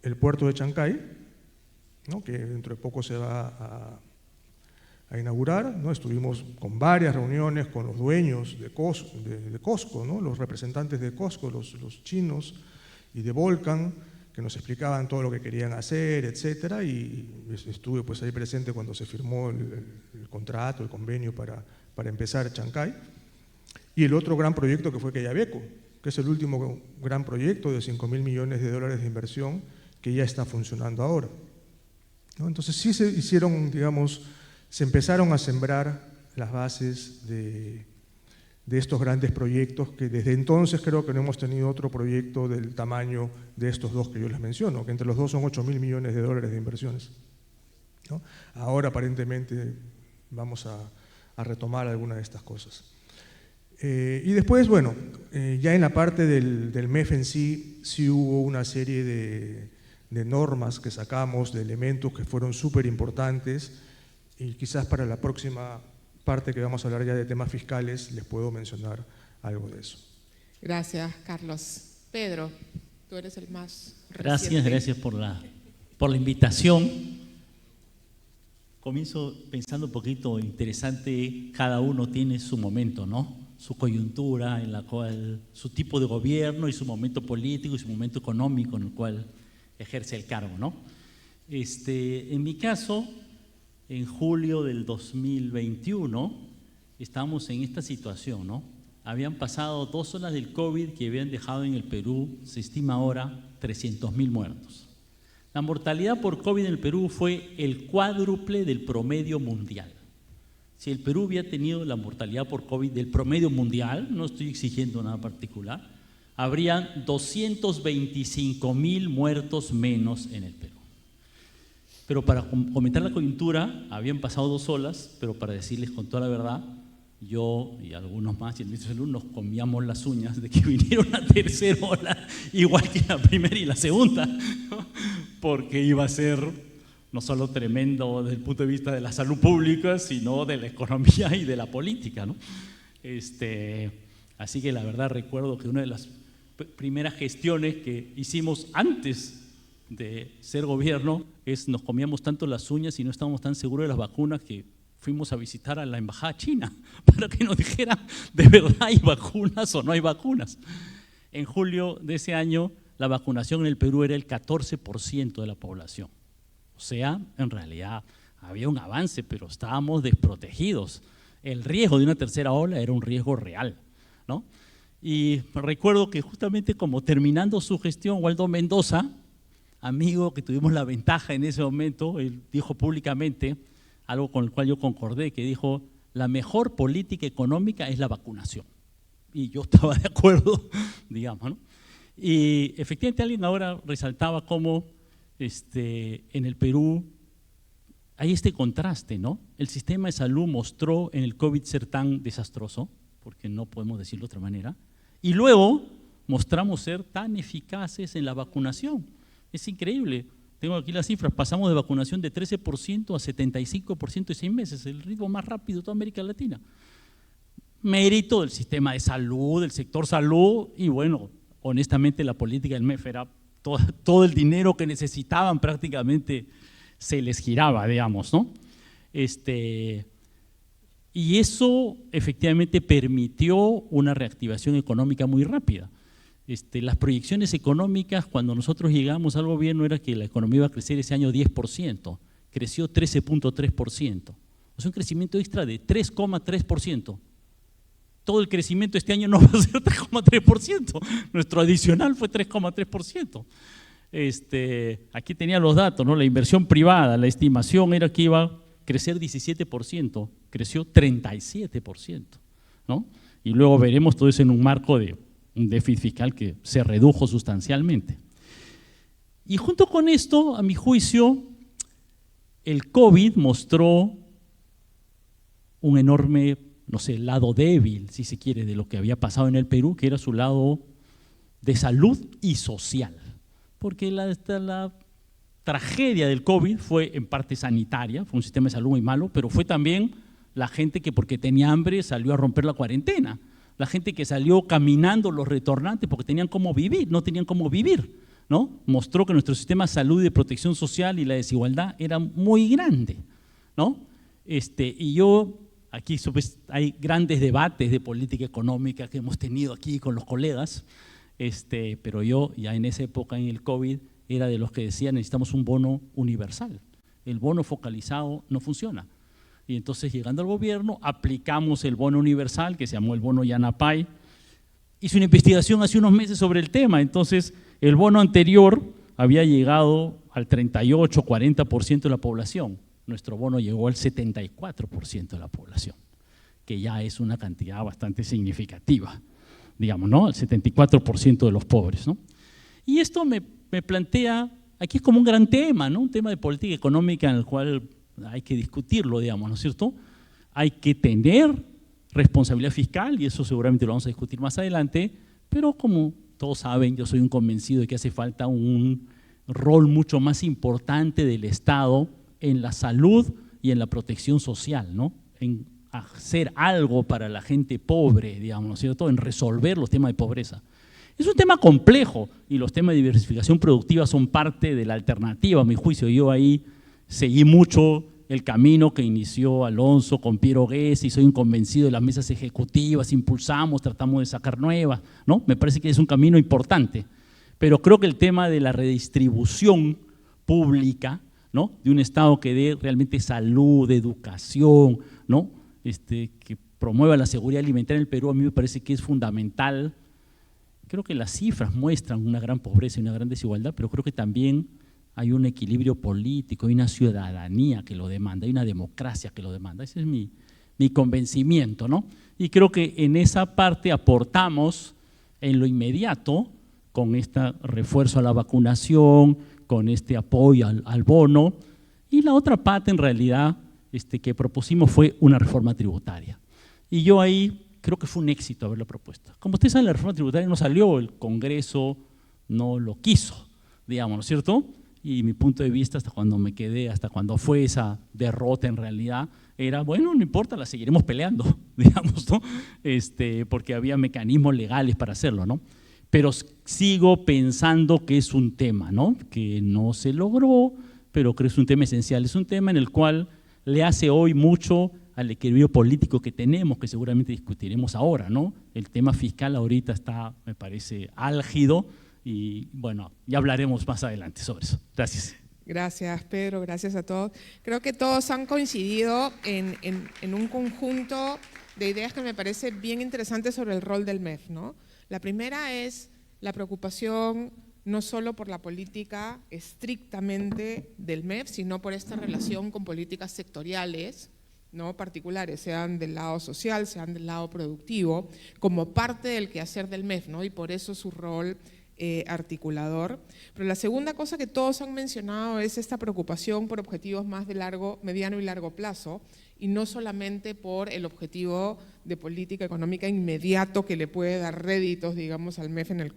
el puerto de Chancay, ¿no? Que dentro de poco se va a inaugurar, ¿no? Estuvimos con varias reuniones con los dueños de Cosco, ¿no? Los representantes de Cosco, los chinos, y de Volcan, que nos explicaban todo lo que querían hacer, etcétera, y estuve pues ahí presente cuando se firmó el contrato, el convenio para empezar Chancay. Y el otro gran proyecto que fue Quellaveco, que es el último gran proyecto de $5.000 millones de inversión que ya está funcionando ahora, ¿no? Entonces sí se hicieron, digamos, se empezaron a sembrar las bases de estos grandes proyectos que desde entonces creo que no hemos tenido otro proyecto del tamaño de estos dos que yo les menciono, que entre los dos son $8.000 millones de inversiones, ¿no? Ahora aparentemente vamos a retomar alguna de estas cosas. Y después, bueno, ya en la parte del MEF en sí hubo una serie de normas que sacamos, de elementos que fueron súper importantes, y quizás para la próxima parte que vamos a hablar ya de temas fiscales les puedo mencionar algo de eso. Gracias, Carlos. Pedro, tú eres el más reciente. Gracias por la invitación. Comienzo pensando un poquito interesante, cada uno tiene su momento, ¿no? Su coyuntura, en la cual, su tipo de gobierno y su momento político y su momento económico en el cual ejerce el cargo, ¿no? En mi caso, en julio del 2021, estábamos en esta situación, ¿no? Habían pasado 2 olas del COVID que habían dejado en el Perú, se estima ahora, 300.000 muertos. La mortalidad por COVID en el Perú fue el cuádruple del promedio mundial. Si el Perú había tenido la mortalidad por COVID del promedio mundial, no estoy exigiendo nada particular, habrían 225.000 muertos menos en el Perú. Pero para comentar la coyuntura, habían pasado 2 olas, pero para decirles con toda la verdad, yo y algunos más, y el ministro de Salud, nos comíamos las uñas de que viniera una tercera ola, igual que la primera y la segunda, ¿no? Porque iba a ser no solo tremendo desde el punto de vista de la salud pública, sino de la economía y de la política, ¿no? Así que la verdad recuerdo que una de las primeras gestiones que hicimos antes de ser gobierno es nos comíamos tanto las uñas y no estábamos tan seguros de las vacunas que fuimos a visitar a la embajada china para que nos dijeran de verdad hay vacunas o no hay vacunas. En julio de ese año la vacunación en el Perú era el 14% de la población. O sea, en realidad había un avance, pero estábamos desprotegidos. El riesgo de una tercera ola era un riesgo real, ¿no? Y recuerdo que justamente como terminando su gestión, Waldo Mendoza, amigo que tuvimos la ventaja en ese momento, él dijo públicamente algo con el cual yo concordé, que dijo, la mejor política económica es la vacunación. Y yo estaba de acuerdo, digamos, ¿no? Y efectivamente alguien ahora resaltaba cómo en el Perú hay este contraste, ¿no? El sistema de salud mostró en el COVID ser tan desastroso, porque no podemos decirlo de otra manera, y luego mostramos ser tan eficaces en la vacunación. Es increíble. Tengo aquí las cifras, pasamos de vacunación de 13% a 75% en 6 meses, el ritmo más rápido de toda América Latina. Mérito del sistema de salud, del sector salud, y bueno, honestamente la política del MEF era todo el dinero que necesitaban prácticamente se les giraba, digamos, ¿no? Y eso efectivamente permitió una reactivación económica muy rápida. Las proyecciones económicas, cuando nosotros llegamos al gobierno, era que la economía iba a crecer ese año 10%, creció 13.3%, o sea, un crecimiento extra de 3,3%. Todo el crecimiento este año no va a ser 3,3%, nuestro adicional fue 3,3%. Aquí tenía los datos, ¿no? La inversión privada, la estimación era que iba a crecer 17%, creció 37%, ¿no? Y luego veremos todo eso en un marco de un déficit fiscal que se redujo sustancialmente. Y junto con esto, a mi juicio, el COVID mostró un enorme, no sé, lado débil, si se quiere, de lo que había pasado en el Perú, que era su lado de salud y social. Porque la tragedia del COVID fue en parte sanitaria, fue un sistema de salud muy malo, pero fue también la gente que porque tenía hambre salió a romper la cuarentena, la gente que salió caminando, los retornantes, porque tenían cómo vivir, no tenían cómo vivir, ¿no? Mostró que nuestro sistema de salud y de protección social y la desigualdad era muy grande, ¿no? Y yo, aquí hay grandes debates de política económica que hemos tenido aquí con los colegas, pero yo ya en esa época en el COVID era de los que decían necesitamos un bono universal, el bono focalizado no funciona. Y entonces llegando al gobierno aplicamos el bono universal que se llamó el bono Yanapay. Hice una investigación hace unos meses sobre el tema, entonces el bono anterior había llegado al 38, 40% de la población, nuestro bono llegó al 74% de la población, que ya es una cantidad bastante significativa, digamos, ¿no? El 74% de los pobres, ¿no? Y esto me plantea, aquí es como un gran tema, ¿no? Un tema de política económica en el cual hay que discutirlo, digamos, ¿no es cierto? Hay que tener responsabilidad fiscal y eso seguramente lo vamos a discutir más adelante, pero como todos saben, yo soy un convencido de que hace falta un rol mucho más importante del Estado en la salud y en la protección social, ¿no? En hacer algo para la gente pobre, digamos, ¿no es cierto? En resolver los temas de pobreza. Es un tema complejo y los temas de diversificación productiva son parte de la alternativa, a mi juicio. Yo ahí seguí mucho el camino que inició Alonso con Piero Gessi, soy un convencido de las mesas ejecutivas, impulsamos, tratamos de sacar nuevas, ¿no? Me parece que es un camino importante, pero creo que el tema de la redistribución pública, ¿no? De un Estado que dé realmente salud, educación, ¿no? Que promueva la seguridad alimentaria en el Perú, a mí me parece que es fundamental. Creo que las cifras muestran una gran pobreza y una gran desigualdad, pero creo que también hay un equilibrio político, hay una ciudadanía que lo demanda, hay una democracia que lo demanda. Ese es mi convencimiento, ¿no? Y creo que en esa parte aportamos en lo inmediato con este refuerzo a la vacunación, con este apoyo al bono, y la otra parte en realidad que propusimos fue una reforma tributaria. Y yo ahí creo que fue un éxito haberla propuesto. Como ustedes saben, la reforma tributaria no salió, el Congreso no lo quiso, digamos, ¿no es cierto? Y mi punto de vista hasta cuando me quedé, hasta cuando fue esa derrota en realidad, era, bueno, no importa, la seguiremos peleando, digamos, ¿no? Porque había mecanismos legales para hacerlo, ¿no? pero sigo pensando que es un tema, ¿no? Que no se logró, pero creo que es un tema esencial. Es un tema en el cual le hace hoy mucho al equilibrio político que tenemos, que seguramente discutiremos ahora, ¿no? El tema fiscal ahorita está, me parece, álgido y, bueno, ya hablaremos más adelante sobre eso. Gracias. Gracias, Pedro, gracias a todos. Creo que todos han coincidido en un conjunto de ideas que me parece bien interesantes sobre el rol del MEF, ¿no? La primera es la preocupación no solo por la política estrictamente del MEF, sino por esta relación con políticas sectoriales, ¿no? Particulares, sean del lado social, sean del lado productivo, como parte del quehacer del MEF, ¿no? Y por eso su rol articulador. Pero la segunda cosa que todos han mencionado es esta preocupación por objetivos más de mediano y largo plazo, y no solamente por el objetivo de política económica inmediato que le puede dar réditos, digamos, al MEF en el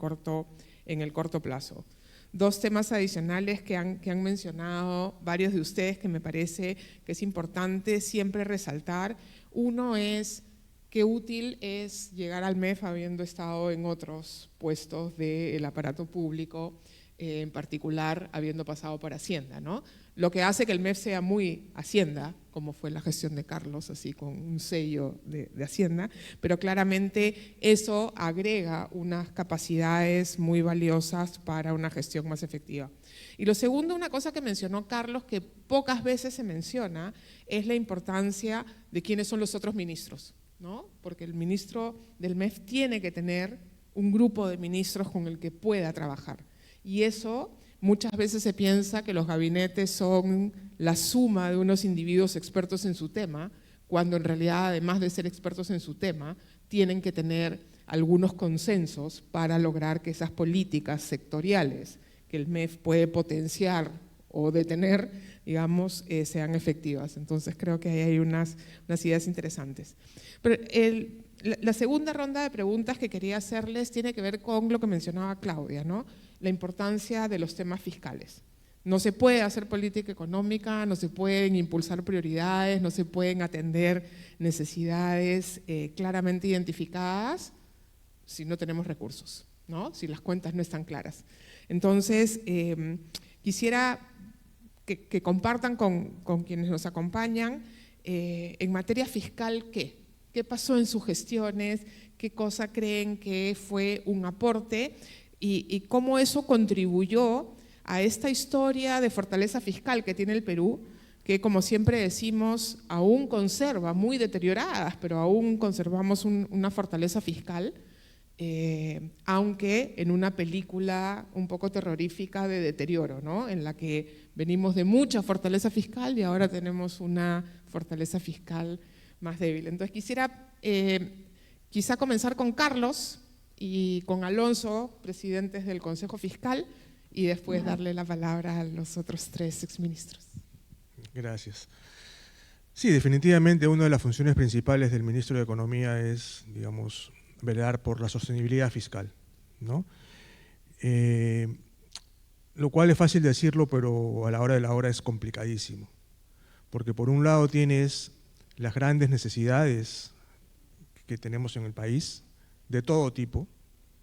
corto plazo. Dos temas adicionales que han mencionado varios de ustedes que me parece que es importante siempre resaltar. Uno es qué útil es llegar al MEF habiendo estado en otros puestos del aparato público, en particular habiendo pasado por Hacienda, ¿no? Lo que hace que el MEF sea muy Hacienda, como fue la gestión de Carlos, así con un sello de Hacienda, pero claramente eso agrega unas capacidades muy valiosas para una gestión más efectiva. Y lo segundo, una cosa que mencionó Carlos, que pocas veces se menciona, es la importancia de quiénes son los otros ministros, ¿no? Porque el ministro del MEF tiene que tener un grupo de ministros con el que pueda trabajar. Y eso muchas veces se piensa que los gabinetes son la suma de unos individuos expertos en su tema, cuando en realidad, además de ser expertos en su tema, tienen que tener algunos consensos para lograr que esas políticas sectoriales que el MEF puede potenciar o detener, digamos, sean efectivas. Entonces creo que ahí hay unas ideas interesantes. Pero la segunda ronda de preguntas que quería hacerles tiene que ver con lo que mencionaba Claudia, ¿no? La importancia de los temas fiscales. No se puede hacer política económica, no se pueden impulsar prioridades, no se pueden atender necesidades claramente identificadas si no tenemos recursos, ¿no? Si las cuentas no están claras. Entonces, quisiera que compartan con quienes nos acompañan en materia fiscal ¿qué pasó en sus gestiones? ¿Qué cosa creen que fue un aporte? Y cómo eso contribuyó a esta historia de fortaleza fiscal que tiene el Perú, que como siempre decimos, aún conserva, muy deterioradas, pero aún conservamos una fortaleza fiscal, aunque en una película un poco terrorífica de deterioro, ¿no? En la que venimos de mucha fortaleza fiscal y ahora tenemos una fortaleza fiscal más débil. Entonces quisiera quizá comenzar con Carlos y con Alonso, presidentes del Consejo Fiscal, y después darle la palabra a los otros tres exministros. Gracias. Sí, definitivamente una de las funciones principales del ministro de Economía es, digamos, velar por la sostenibilidad fiscal, ¿no? Lo cual es fácil decirlo, pero a la hora de la hora es complicadísimo, porque por un lado tienes las grandes necesidades que tenemos en el país, de todo tipo,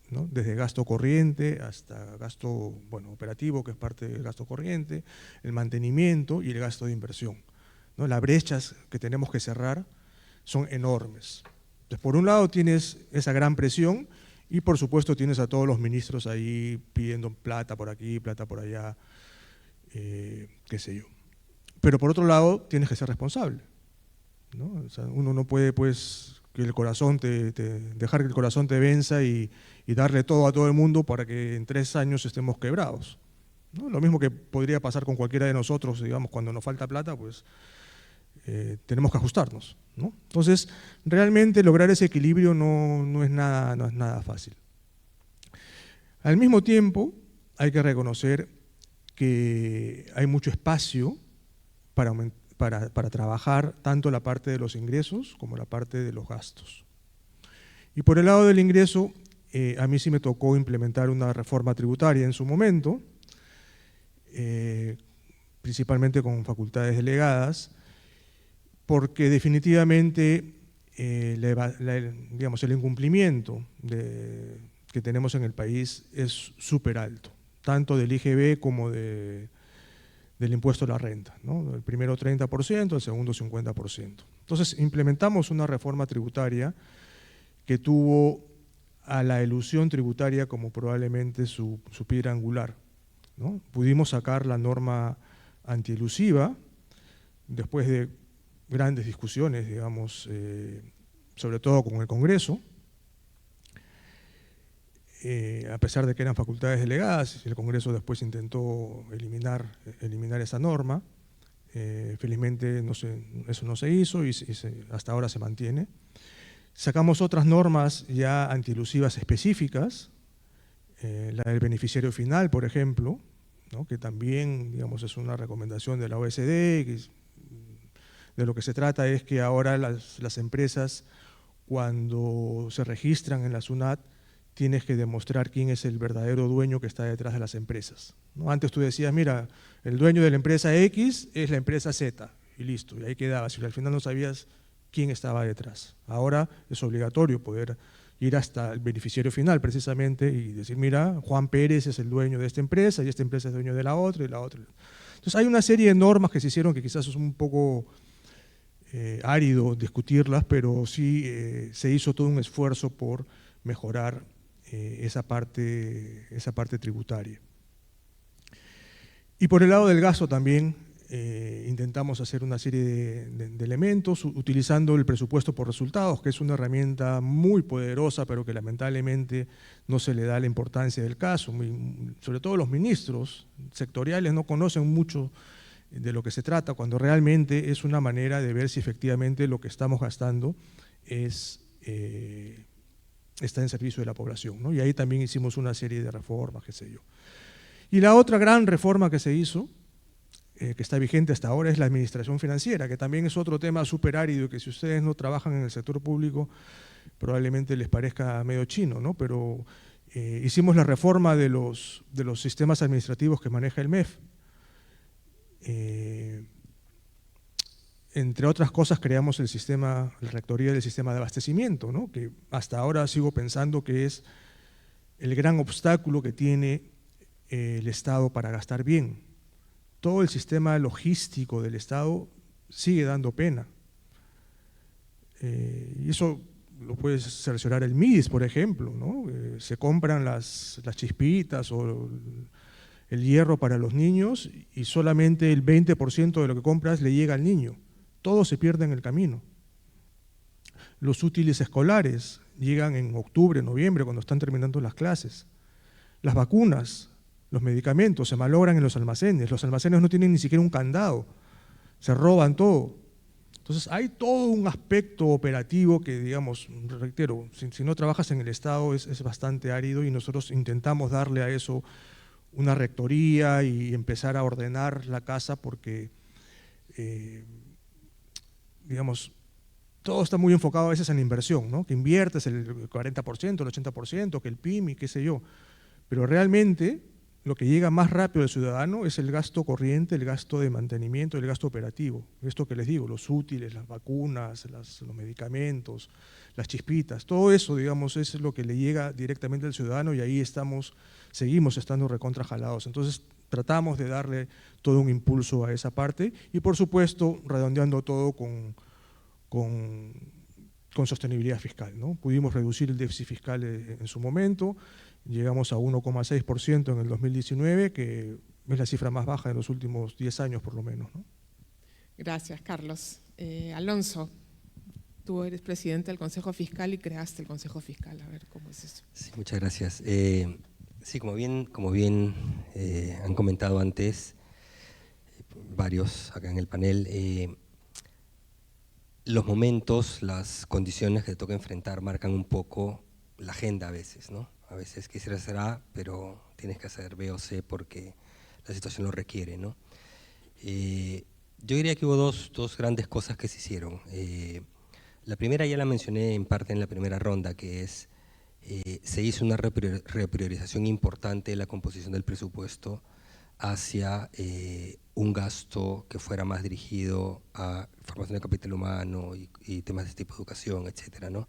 ¿no? Desde gasto corriente hasta gasto operativo, que es parte del gasto corriente, el mantenimiento y el gasto de inversión, ¿no? Las brechas que tenemos que cerrar son enormes. Entonces, por un lado tienes esa gran presión y por supuesto tienes a todos los ministros ahí pidiendo plata por aquí, plata por allá, qué sé yo. Pero por otro lado tienes que ser responsable, ¿no? O sea, uno no puede pues que el corazón dejar que el corazón te venza y darle todo a todo el mundo para que en 3 años estemos quebrados, ¿no? Lo mismo que podría pasar con cualquiera de nosotros, digamos, cuando nos falta plata, pues tenemos que ajustarnos, ¿no? Entonces, realmente lograr ese equilibrio no es nada fácil. Al mismo tiempo, hay que reconocer que hay mucho espacio para trabajar tanto la parte de los ingresos como la parte de los gastos. Y por el lado del ingreso, a mí sí me tocó implementar una reforma tributaria en su momento, principalmente con facultades delegadas, porque definitivamente digamos, el incumplimiento que tenemos en el país es súper alto, tanto del IGB como del impuesto a la renta, ¿no? El primero 30%, el segundo 50%. Entonces implementamos una reforma tributaria que tuvo a la elusión tributaria como probablemente su piedra angular, ¿no? Pudimos sacar la norma antielusiva después de grandes discusiones, digamos, sobre todo con el Congreso, a pesar de que eran facultades delegadas, el Congreso después intentó eliminar esa norma. Felizmente eso no se hizo y hasta ahora se mantiene. Sacamos otras normas ya antielusivas específicas, la del beneficiario final, por ejemplo, ¿no? Que también, digamos, es una recomendación de la OECD, de lo que se trata es que ahora las empresas, cuando se registran en la SUNAT, tienes que demostrar quién es el verdadero dueño que está detrás de las empresas, ¿no? Antes tú decías, mira, el dueño de la empresa X es la empresa Z, y listo, y ahí quedabas, y al final no sabías quién estaba detrás. Ahora es obligatorio poder ir hasta el beneficiario final, precisamente, y decir, mira, Juan Pérez es el dueño de esta empresa, y esta empresa es dueño de la otra, y la otra. Entonces hay una serie de normas que se hicieron que quizás es un poco árido discutirlas, pero sí se hizo todo un esfuerzo por mejorar esa parte tributaria. Y por el lado del gasto también intentamos hacer una serie de elementos utilizando el presupuesto por resultados, que es una herramienta muy poderosa, pero que lamentablemente no se le da la importancia del caso. Sobre todo los ministros sectoriales no conocen mucho de lo que se trata, cuando realmente es una manera de ver si efectivamente lo que estamos gastando está en servicio de la población, ¿no? Y ahí también hicimos una serie de reformas, qué sé yo. Y la otra gran reforma que se hizo, que está vigente hasta ahora, es la administración financiera, que también es otro tema súper árido y que si ustedes no trabajan en el sector público probablemente les parezca medio chino, ¿no? Pero hicimos la reforma de los sistemas administrativos que maneja el MEF. Entre otras cosas creamos la rectoría del sistema de abastecimiento, ¿no? Que hasta ahora sigo pensando que es el gran obstáculo que tiene el Estado para gastar bien. Todo el sistema logístico del Estado sigue dando pena. Y eso lo puede cerciorar el MIDIS, por ejemplo, ¿no? Se compran las chispitas o el hierro para los niños y solamente el 20% de lo que compras le llega al niño. Todo se pierde en el camino. Los útiles escolares llegan en octubre, noviembre, cuando están terminando las clases. Las vacunas, los medicamentos se malogran en los almacenes no tienen ni siquiera un candado, se roban todo. Entonces hay todo un aspecto operativo que, digamos, reitero, si no trabajas en el Estado es bastante árido y nosotros intentamos darle a eso una rectoría y empezar a ordenar la casa porque digamos, todo está muy enfocado a veces en la inversión, ¿no? Que inviertes el 40%, el 80%, que el PIMI, qué sé yo. Pero realmente lo que llega más rápido al ciudadano es el gasto corriente, el gasto de mantenimiento, el gasto operativo. Esto que les digo, los útiles, las vacunas, los medicamentos, las chispitas, todo eso, digamos, es lo que le llega directamente al ciudadano y ahí seguimos estando recontrajalados. Entonces tratamos de darle todo un impulso a esa parte y por supuesto redondeando todo con sostenibilidad fiscal, ¿no? Pudimos reducir el déficit fiscal en su momento, llegamos a 1,6% en el 2019, que es la cifra más baja de los últimos 10 años por lo menos, ¿no? Gracias, Carlos. Alonso, tú eres presidente del Consejo Fiscal y creaste el Consejo Fiscal. A ver, ¿cómo es eso? Sí, muchas gracias. Sí, como bien han comentado antes varios acá en el panel, los momentos, las condiciones que te toca enfrentar marcan un poco la agenda a veces, ¿no? A veces quisieras hacer A, pero tienes que hacer B o C porque la situación lo requiere, ¿no? Yo diría que hubo dos grandes cosas que se hicieron. La primera ya la mencioné en parte en la primera ronda, que es se hizo una repriorización importante de la composición del presupuesto hacia un gasto que fuera más dirigido a formación de capital humano y temas de este tipo de educación, etcétera, ¿no?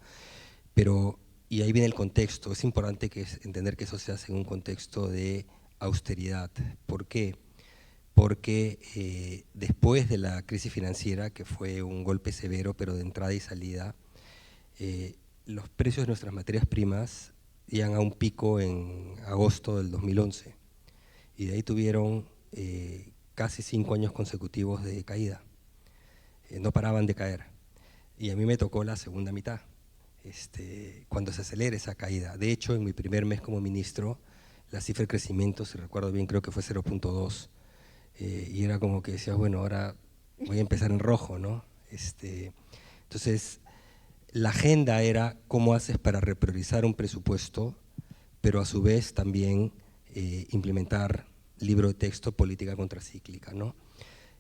Pero y ahí viene el contexto. Es importante entender que eso se hace en un contexto de austeridad. ¿Por qué? Porque después de la crisis financiera, que fue un golpe severo, pero de entrada y salida, los precios de nuestras materias primas llegan a un pico en agosto del 2011, y de ahí tuvieron casi 5 años consecutivos de caída. No paraban de caer, y a mí me tocó la segunda mitad, cuando se acelera esa caída. De hecho, en mi primer mes como ministro, la cifra de crecimiento, si recuerdo bien, creo que fue 0.2, y era como que decías, bueno, ahora voy a empezar en rojo, ¿no? Entonces, la agenda era cómo haces para repriorizar un presupuesto, pero a su vez también implementar libro de texto, política contracíclica, ¿no?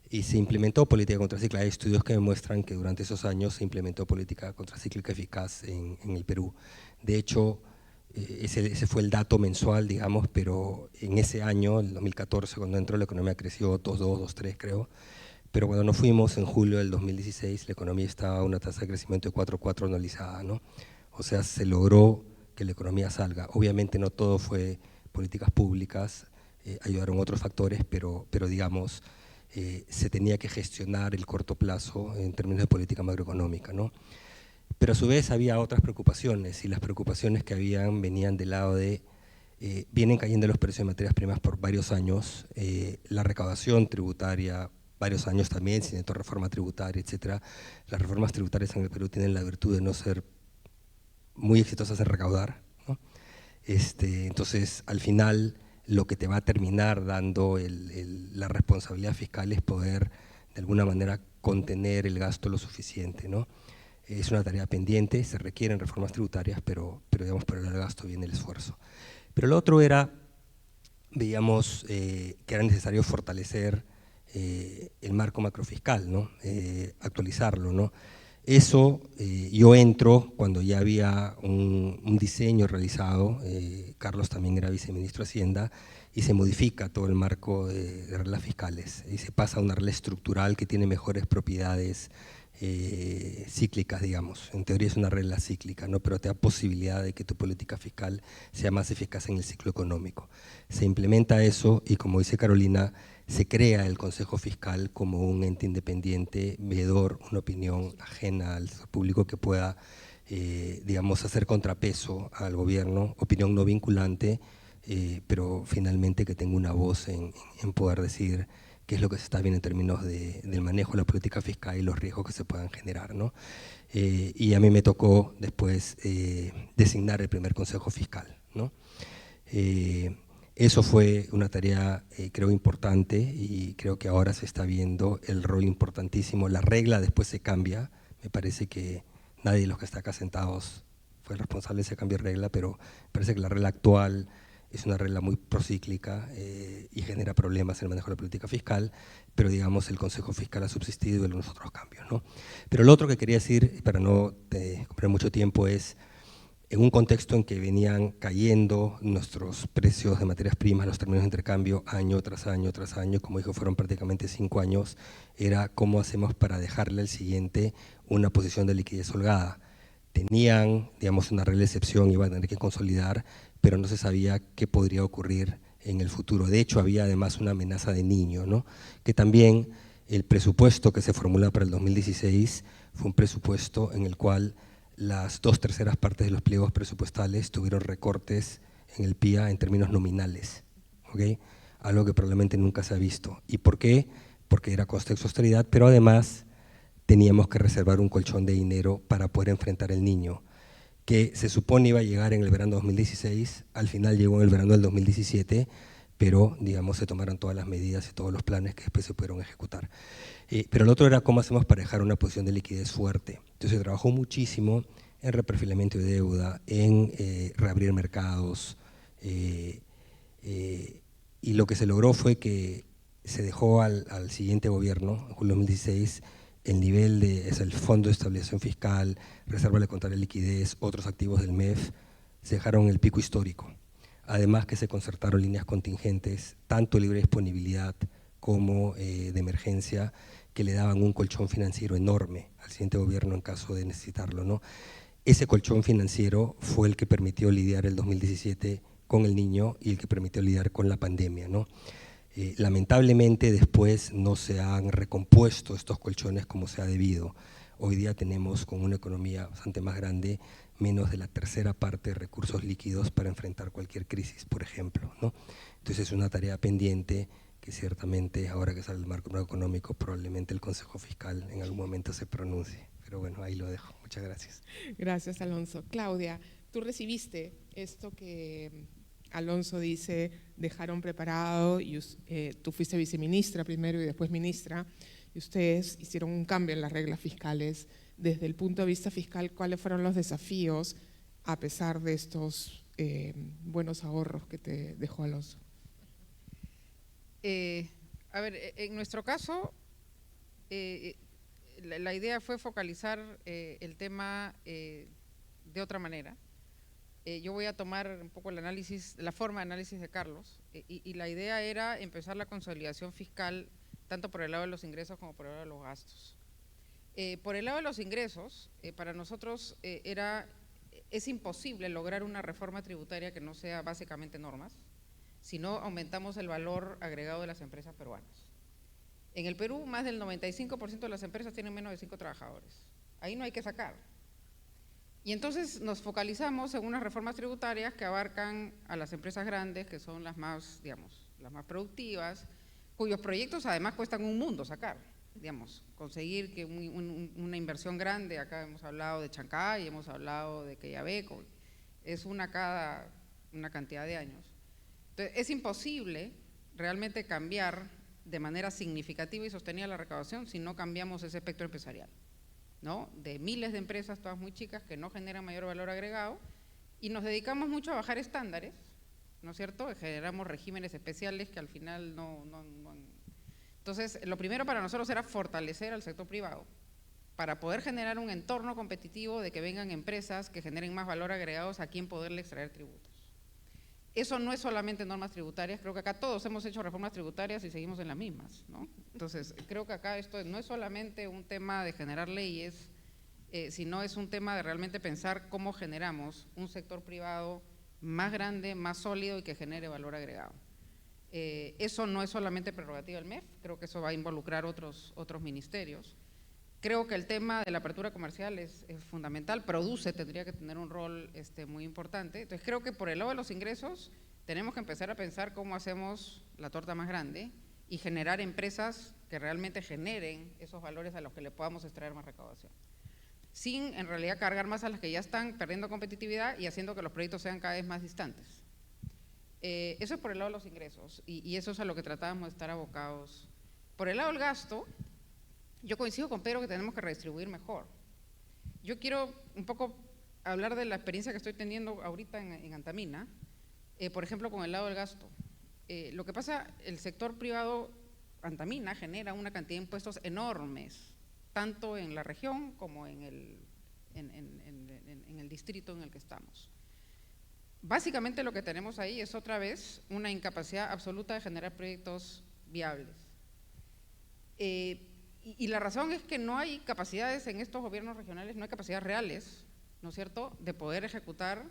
Y se implementó política contracíclica. Hay estudios que demuestran que durante esos años se implementó política contracíclica eficaz en el Perú. De hecho, ese fue el dato mensual, digamos, pero en ese año, el 2014, cuando entró, la economía creció 2.2, 2.3 creo, pero cuando nos fuimos en julio del 2016, la economía estaba a una tasa de crecimiento de 4.4 anualizada, ¿no? O sea, se logró que la economía salga. Obviamente no todo fue políticas públicas, ayudaron otros factores, pero digamos, se tenía que gestionar el corto plazo en términos de política macroeconómica, ¿no? Pero a su vez había otras preocupaciones, y las preocupaciones que venían del lado de, vienen cayendo los precios de materias primas por varios años, la recaudación tributaria, varios años también, sin esta reforma tributaria, etcétera. Las reformas tributarias en el Perú tienen la virtud de no ser muy exitosas en recaudar, ¿no? Entonces, al final, lo que te va a terminar dando la responsabilidad fiscal es poder, de alguna manera, contener el gasto lo suficiente, ¿no? Es una tarea pendiente, se requieren reformas tributarias, pero digamos, por el gasto viene el esfuerzo. Pero lo otro era, veíamos que era necesario fortalecer el marco macrofiscal, ¿no? Actualizarlo, ¿no? Eso, yo entro cuando ya había un diseño realizado, Carlos también era viceministro de Hacienda, y se modifica todo el marco de reglas fiscales, y se pasa a una regla estructural que tiene mejores propiedades cíclicas, digamos. En teoría es una regla cíclica, ¿no? Pero te da posibilidad de que tu política fiscal sea más eficaz en el ciclo económico. Se implementa eso, y como dice Carolina, se crea el Consejo Fiscal como un ente independiente, veedor, una opinión ajena al público que pueda, digamos, hacer contrapeso al gobierno, opinión no vinculante, pero finalmente que tenga una voz en poder decir qué es lo que se está viendo en términos del manejo de la política fiscal y los riesgos que se puedan generar, ¿no? Y a mí me tocó después designar el primer Consejo Fiscal, ¿no? Eso fue una tarea, creo, importante, y creo que ahora se está viendo el rol importantísimo. La regla después se cambia, me parece que nadie de los que está acá sentados fue el responsable de ese cambio de regla, pero me parece que la regla actual es una regla muy procíclica y genera problemas en el manejo de la política fiscal, pero digamos el Consejo Fiscal ha subsistido y los otros cambios, ¿no? Pero lo otro que quería decir, para no comprar mucho tiempo, es en un contexto en que venían cayendo nuestros precios de materias primas, los términos de intercambio año tras año tras año, como dijo, fueron prácticamente 5 años, era cómo hacemos para dejarle al siguiente una posición de liquidez holgada. Tenían, digamos, una regla de excepción, iban a tener que consolidar, pero no se sabía qué podría ocurrir en el futuro. De hecho, había además una amenaza de niño, ¿no? Que también el presupuesto que se formula para el 2016 fue un presupuesto en el cual las 2/3 partes de los pliegos presupuestales tuvieron recortes en el PIA en términos nominales, ¿okay? Algo que probablemente nunca se ha visto. ¿Y por qué? Porque era contexto de austeridad, pero además teníamos que reservar un colchón de dinero para poder enfrentar el niño, que se supone iba a llegar en el verano 2016, al final llegó en el verano del 2017, pero digamos se tomaron todas las medidas y todos los planes que después se pudieron ejecutar. Pero el otro era cómo hacemos para dejar una posición de liquidez fuerte. Entonces se trabajó muchísimo en reperfilamiento de deuda, en reabrir mercados, y lo que se logró fue que se dejó al siguiente gobierno, en julio de 2016, el nivel es el Fondo de Estabilización Fiscal, Reserva de Contable de Liquidez, otros activos del MEF, se dejaron el pico histórico. Además que se concertaron líneas contingentes, tanto libre disponibilidad como de emergencia, que le daban un colchón financiero enorme al siguiente gobierno en caso de necesitarlo, ¿no? ese colchón financiero fue el que permitió lidiar el 2017 con el niño y el que permitió lidiar con la pandemia, ¿no? Lamentablemente después no se han recompuesto estos colchones como se ha debido. Hoy día tenemos, con una economía bastante más grande, menos de la tercera parte de recursos líquidos para enfrentar cualquier crisis, por ejemplo, ¿no? Entonces es una tarea pendiente que ciertamente, ahora que sale el marco económico, probablemente el Consejo Fiscal en algún momento se pronuncie. Pero bueno, ahí lo dejo. Muchas gracias. Gracias, Alonso. Claudia, tú recibiste esto que Alonso dice, dejaron preparado, y tú fuiste viceministra primero y después ministra, y ustedes hicieron un cambio en las reglas fiscales. Desde el punto de vista fiscal, ¿cuáles fueron los desafíos a pesar de estos buenos ahorros que te dejó Alonso? A ver, en nuestro caso, la idea fue focalizar el tema de otra manera. Yo voy a tomar un poco el análisis, la forma de análisis de Carlos, y la idea era empezar la consolidación fiscal tanto por el lado de los ingresos como por el lado de los gastos. Por el lado de los ingresos, para nosotros es imposible lograr una reforma tributaria que no sea básicamente normas, si no aumentamos el valor agregado de las empresas peruanas. En el Perú, más del 95% de las empresas tienen menos de 5 trabajadores. Ahí no hay que sacar. Y entonces nos focalizamos en unas reformas tributarias que abarcan a las empresas grandes, que son las más, digamos, las más productivas, cuyos proyectos además cuestan un mundo sacar, digamos, conseguir que una inversión grande, acá hemos hablado de Chancay, hemos hablado de Quellaveco, es una cantidad de años. Entonces, es imposible realmente cambiar de manera significativa y sostenida la recaudación si no cambiamos ese espectro empresarial, ¿no? De miles de empresas, todas muy chicas, que no generan mayor valor agregado, y nos dedicamos mucho a bajar estándares, ¿no es cierto? Generamos regímenes especiales que al final no. Entonces, lo primero para nosotros era fortalecer al sector privado, para poder generar un entorno competitivo de que vengan empresas que generen más valor agregados a quien poderle extraer tributos. Eso no es solamente normas tributarias, creo que acá todos hemos hecho reformas tributarias y seguimos en las mismas, ¿no? Entonces, creo que acá esto no es solamente un tema de generar leyes, sino es un tema de realmente pensar cómo generamos un sector privado más grande, más sólido y que genere valor agregado. Eso no es solamente prerrogativa del MEF, creo que eso va a involucrar otros ministerios. Creo que el tema de la apertura comercial es fundamental, tendría que tener un rol muy importante. Entonces creo que por el lado de los ingresos tenemos que empezar a pensar cómo hacemos la torta más grande y generar empresas que realmente generen esos valores a los que le podamos extraer más recaudación, sin en realidad cargar más a las que ya están perdiendo competitividad y haciendo que los proyectos sean cada vez más distantes. Eso es por el lado de los ingresos y eso es a lo que tratábamos de estar abocados. Por el lado del gasto, yo coincido con Pedro que tenemos que redistribuir mejor. Yo quiero un poco hablar de la experiencia que estoy teniendo ahorita en Antamina, por ejemplo, con el lado del gasto. Lo que pasa, el sector privado, Antamina, genera una cantidad de impuestos enormes, tanto en la región como en el distrito en el que estamos. Básicamente lo que tenemos ahí es otra vez una incapacidad absoluta de generar proyectos viables. Y la razón es que no hay capacidades en estos gobiernos regionales, no hay capacidades reales, ¿no es cierto?, de poder ejecutar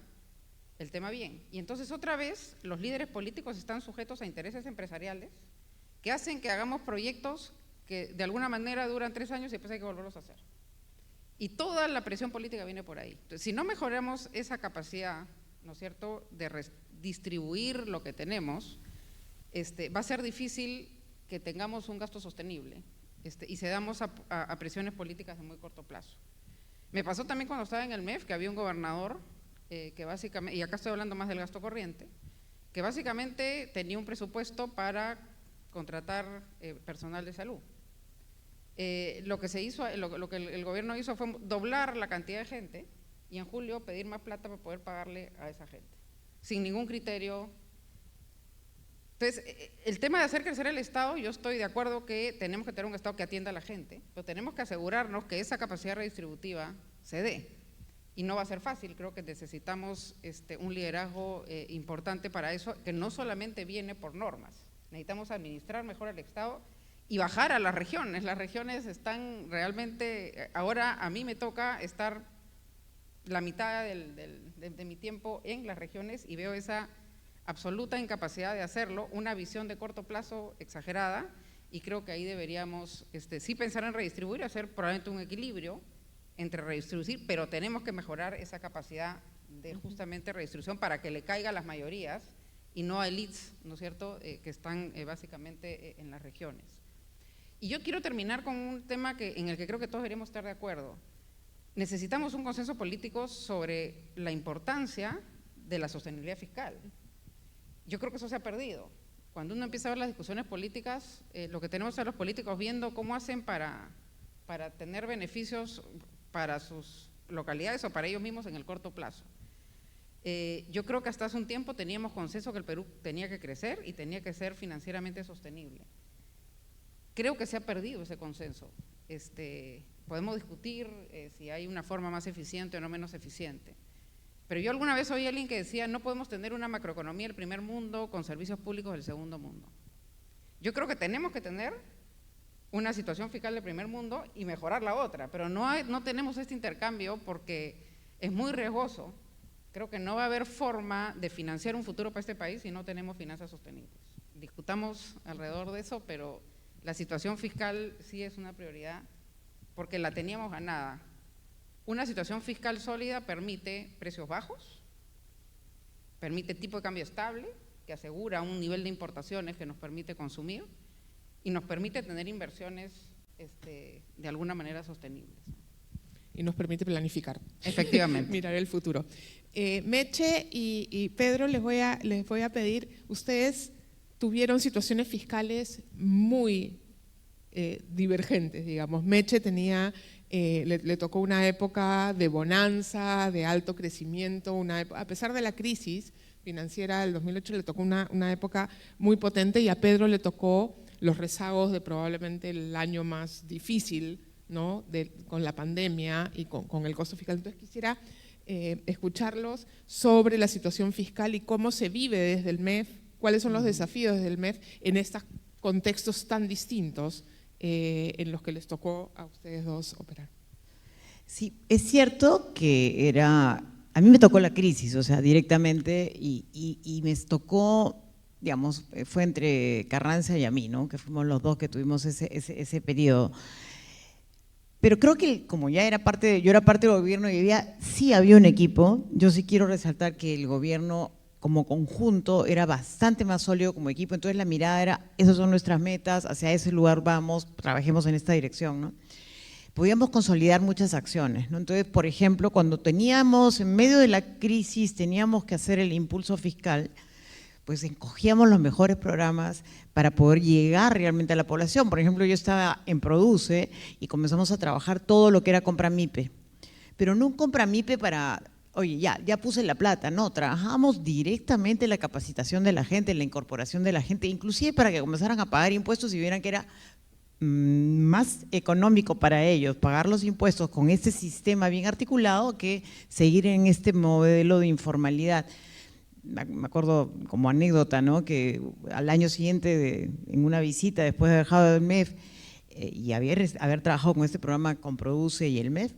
el tema bien. Y entonces otra vez los líderes políticos están sujetos a intereses empresariales que hacen que hagamos proyectos que de alguna manera duran 3 años y después hay que volverlos a hacer. Y toda la presión política viene por ahí. Entonces, si no mejoramos esa capacidad, ¿no es cierto?, de redistribuir lo que tenemos, va a ser difícil que tengamos un gasto sostenible. Y cedamos a presiones políticas de muy corto plazo. Me pasó también cuando estaba en el MEF que había un gobernador que básicamente, y acá estoy hablando más del gasto corriente, que básicamente tenía un presupuesto para contratar personal de salud. Lo que se hizo, lo que el gobierno hizo fue doblar la cantidad de gente y en julio pedir más plata para poder pagarle a esa gente, sin ningún criterio. Entonces, el tema de hacer crecer el Estado, yo estoy de acuerdo que tenemos que tener un Estado que atienda a la gente, pero tenemos que asegurarnos que esa capacidad redistributiva se dé. Y no va a ser fácil, creo que necesitamos un liderazgo importante para eso, que no solamente viene por normas. Necesitamos administrar mejor el Estado y bajar a las regiones. Las regiones están realmente, ahora a mí me toca estar la mitad de mi tiempo en las regiones y veo esa absoluta incapacidad de hacerlo, una visión de corto plazo exagerada, y creo que ahí deberíamos sí pensar en redistribuir, hacer probablemente un equilibrio entre redistribuir, pero tenemos que mejorar esa capacidad de justamente redistribución para que le caiga a las mayorías y no a elites, ¿no es cierto?, que están básicamente en las regiones. Y yo quiero terminar con un tema en el que creo que todos deberíamos estar de acuerdo. Necesitamos un consenso político sobre la importancia de la sostenibilidad fiscal. Yo creo que eso se ha perdido. Cuando uno empieza a ver las discusiones políticas, lo que tenemos a los políticos viendo cómo hacen para tener beneficios para sus localidades o para ellos mismos en el corto plazo. Yo creo que hasta hace un tiempo teníamos consenso que el Perú tenía que crecer y tenía que ser financieramente sostenible. Creo que se ha perdido ese consenso. Podemos discutir si hay una forma más eficiente o no menos eficiente. Pero yo alguna vez oí a alguien que decía, no podemos tener una macroeconomía del primer mundo con servicios públicos del segundo mundo. Yo creo que tenemos que tener una situación fiscal del primer mundo y mejorar la otra, pero no tenemos este intercambio porque es muy riesgoso. Creo que no va a haber forma de financiar un futuro para este país si no tenemos finanzas sostenibles. Discutamos alrededor de eso, pero la situación fiscal sí es una prioridad porque la teníamos ganada. Una situación fiscal sólida permite precios bajos, permite tipo de cambio estable, que asegura un nivel de importaciones que nos permite consumir y nos permite tener inversiones de alguna manera sostenibles. Y nos permite planificar. Efectivamente. Mirar el futuro. Meche y Pedro, les voy a pedir, ustedes tuvieron situaciones fiscales muy divergentes, digamos. Meche tenía, le tocó una época de bonanza, de alto crecimiento, a pesar de la crisis financiera del 2008 le tocó una época muy potente, y a Pedro le tocó los rezagos de probablemente el año más difícil, ¿no?, con la pandemia y con el costo fiscal. Entonces quisiera escucharlos sobre la situación fiscal y cómo se vive desde el MEF, cuáles son los desafíos desde el MEF en estos contextos tan distintos en los que les tocó a ustedes dos operar. Sí, es cierto que a mí me tocó la crisis, o sea, directamente, y me tocó, digamos, fue entre Carranza y a mí, ¿no?, que fuimos los dos que tuvimos ese periodo. Pero creo que como yo era parte del gobierno y sí había un equipo. Yo sí quiero resaltar que el gobierno como conjunto era bastante más sólido como equipo, entonces la mirada era, esas son nuestras metas, hacia ese lugar vamos, trabajemos en esta dirección, ¿no? Podíamos consolidar muchas acciones, ¿no? Entonces, por ejemplo, cuando teníamos, en medio de la crisis, teníamos que hacer el impulso fiscal, pues escogíamos los mejores programas para poder llegar realmente a la población. Por ejemplo, yo estaba en Produce y comenzamos a trabajar todo lo que era compra MIPE, pero no un compra MIPE para, oye, ya puse la plata, no, trabajamos directamente en la capacitación de la gente, en la incorporación de la gente, inclusive para que comenzaran a pagar impuestos y vieran que era más económico para ellos pagar los impuestos con este sistema bien articulado que seguir en este modelo de informalidad. Me acuerdo como anécdota, ¿no?, que al año siguiente en una visita después de haber dejado el MEF y haber trabajado con este programa con Produce y el MEF,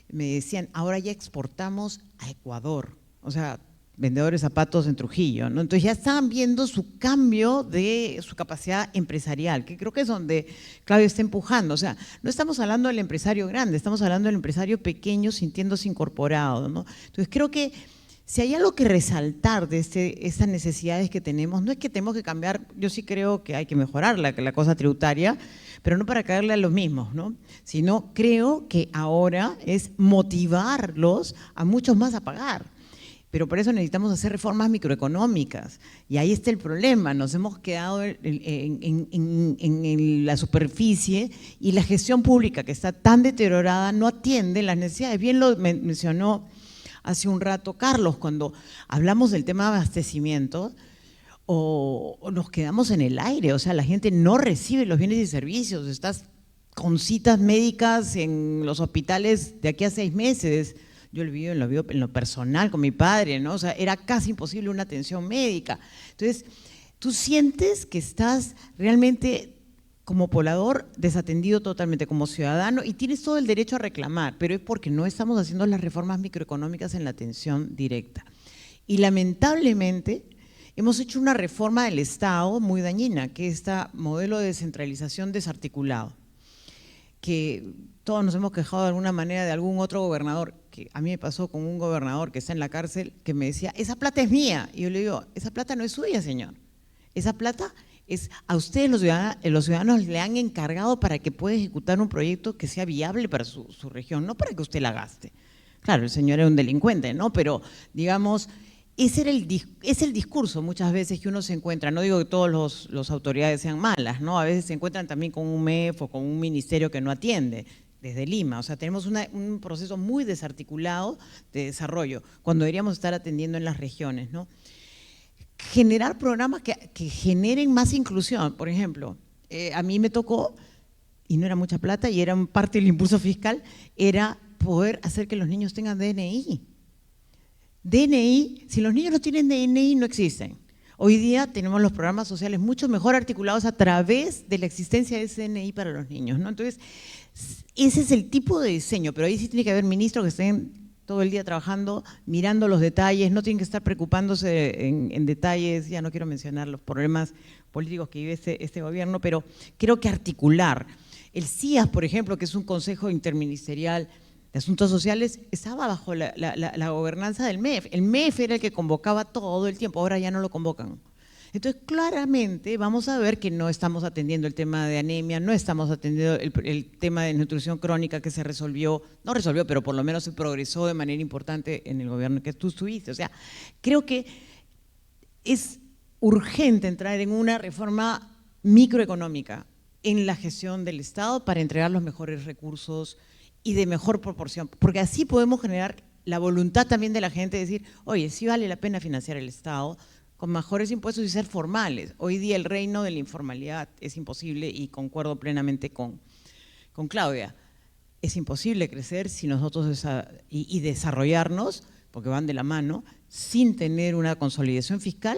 me decían, ahora ya exportamos a Ecuador, o sea, vendedores de zapatos en Trujillo, ¿no? Entonces ya estaban viendo su cambio de su capacidad empresarial, que creo que es donde Claudio está empujando. O sea, no estamos hablando del empresario grande, estamos hablando del empresario pequeño sintiéndose incorporado, ¿no? Entonces creo que si hay algo que resaltar de estas necesidades que tenemos, no es que tenemos que cambiar, yo sí creo que hay que mejorar la cosa tributaria, pero no para caerle a los mismos, ¿no?, sino creo que ahora es motivarlos a muchos más a pagar. Pero por eso necesitamos hacer reformas microeconómicas, y ahí está el problema, nos hemos quedado en la superficie y la gestión pública, que está tan deteriorada, no atiende las necesidades. Bien lo mencionó hace un rato Carlos, cuando hablamos del tema de abastecimiento, o nos quedamos en el aire, o sea, la gente no recibe los bienes y servicios, estás con citas médicas en los hospitales de aquí a 6 meses, yo lo vi en lo personal con mi padre, ¿no? O sea, era casi imposible una atención médica. Entonces, tú sientes que estás realmente como poblador desatendido totalmente, como ciudadano, y tienes todo el derecho a reclamar, pero es porque no estamos haciendo las reformas microeconómicas en la atención directa. Y lamentablemente hemos hecho una reforma del Estado muy dañina, que es este modelo de descentralización desarticulado, que todos nos hemos quejado de alguna manera de algún otro gobernador, que a mí me pasó con un gobernador que está en la cárcel, que me decía, esa plata es mía, y yo le digo, esa plata no es suya, señor, esa plata es a ustedes los ciudadanos le han encargado para que pueda ejecutar un proyecto que sea viable para su región, no para que usted la gaste. Claro, el señor era un delincuente, ¿no? Pero, digamos, es el discurso muchas veces que uno se encuentra, no digo que todas las autoridades sean malas, ¿no? A veces se encuentran también con un MEF o con un ministerio que no atiende, desde Lima, o sea, tenemos un proceso muy desarticulado de desarrollo, cuando deberíamos estar atendiendo en las regiones, ¿no? Generar programas que generen más inclusión, por ejemplo, a mí me tocó, y no era mucha plata, y era parte del impulso fiscal, era poder hacer que los niños tengan DNI. DNI, si los niños no tienen DNI, no existen. Hoy día tenemos los programas sociales mucho mejor articulados a través de la existencia de ese DNI para los niños, ¿no? Entonces, ese es el tipo de diseño, pero ahí sí tiene que haber ministros que estén todo el día trabajando, mirando los detalles, no tienen que estar preocupándose en detalles, ya no quiero mencionar los problemas políticos que vive este gobierno, pero creo que articular. El CIAS, por ejemplo, que es un Consejo Interministerial de Asuntos Sociales, estaba bajo la gobernanza del MEF. El MEF era el que convocaba todo el tiempo, ahora ya no lo convocan. Entonces, claramente vamos a ver que no estamos atendiendo el tema de anemia, no estamos atendiendo el tema de nutrición crónica que se resolvió, no resolvió, pero por lo menos se progresó de manera importante en el gobierno que tú estuviste. O sea, creo que es urgente entrar en una reforma microeconómica en la gestión del Estado para entregar los mejores recursos y de mejor proporción, porque así podemos generar la voluntad también de la gente de decir, oye, sí vale la pena financiar el Estado, con mejores impuestos y ser formales. Hoy día el reino de la informalidad es imposible y concuerdo plenamente con Claudia. Es imposible crecer si nosotros y desarrollarnos, porque van de la mano, sin tener una consolidación fiscal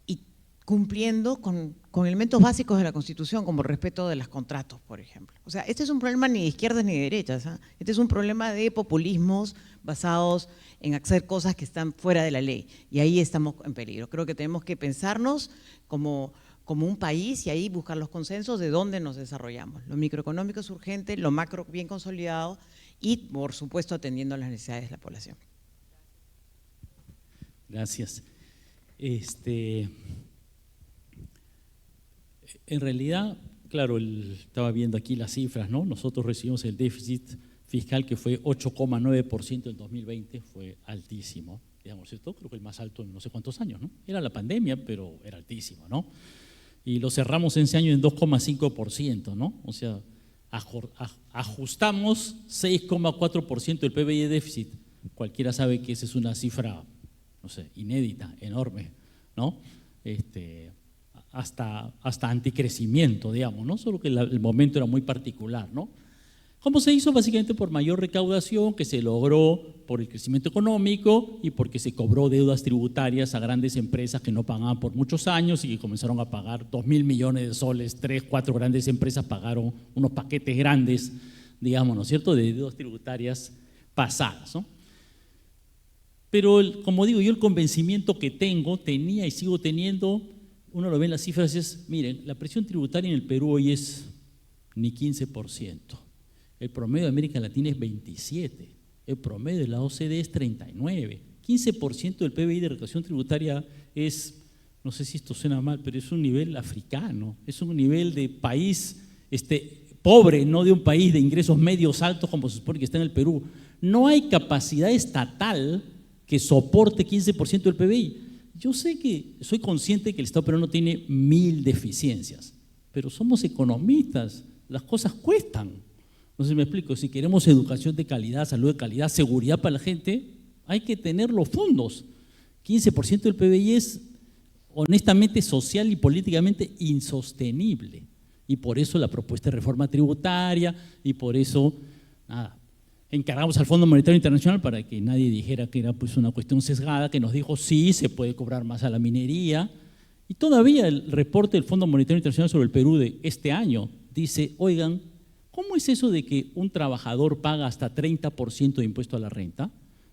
y cumpliendo con elementos básicos de la Constitución, como el respeto de los contratos, por ejemplo. O sea, este es un problema ni de izquierdas ni de derechas, ¿eh? Este es un problema de populismos basados en hacer cosas que están fuera de la ley, y ahí estamos en peligro. Creo que tenemos que pensarnos como un país y ahí buscar los consensos de dónde nos desarrollamos. Lo microeconómico es urgente, lo macro bien consolidado y, por supuesto, atendiendo a las necesidades de la población. Gracias. En realidad, claro, estaba viendo aquí las cifras, ¿no? Nosotros recibimos el déficit fiscal que fue 8,9% en 2020, fue altísimo, digamos, ¿cierto? Creo que el más alto en no sé cuántos años, ¿no? Era la pandemia, pero era altísimo, ¿no? Y lo cerramos ese año en 2,5%, ¿no? O sea, ajustamos 6,4% del PBI de déficit. Cualquiera sabe que esa es una cifra, no sé, inédita, enorme, ¿no? Hasta anticrecimiento, digamos, ¿no? Solo que el momento era muy particular, ¿no? ¿Cómo se hizo? Básicamente por mayor recaudación que se logró por el crecimiento económico y porque se cobró deudas tributarias a grandes empresas que no pagaban por muchos años y que comenzaron a pagar 2.000 millones de soles, 3, 4 grandes empresas pagaron unos paquetes grandes, digamos, ¿no es cierto?, de deudas tributarias pasadas, ¿no? Pero, como digo, yo el convencimiento que tenía y sigo teniendo, uno lo ve en las cifras, es, miren, la presión tributaria en el Perú hoy es ni 15%. El promedio de América Latina es 27%, el promedio de la OCDE es 39%, 15% del PBI de recaudación tributaria es, no sé si esto suena mal, pero es un nivel africano, es un nivel de país pobre, no de un país de ingresos medios altos como se supone que está en el Perú. No hay capacidad estatal que soporte 15% del PBI. Yo soy consciente de que el Estado peruano tiene 1000 deficiencias, pero somos economistas, las cosas cuestan. No sé si me explico, si queremos educación de calidad, salud de calidad, seguridad para la gente, hay que tener los fondos. 15% del PBI es honestamente social y políticamente insostenible. Y por eso la propuesta de reforma tributaria y por eso, nada, encargamos al Fondo Monetario Internacional para que nadie dijera que era pues una cuestión sesgada, que nos dijo sí, se puede cobrar más a la minería Y todavía el reporte del Fondo Monetario Internacional sobre el Perú de este año dice, oigan, ¿cómo es eso de que un trabajador paga hasta 30% de impuesto a la renta?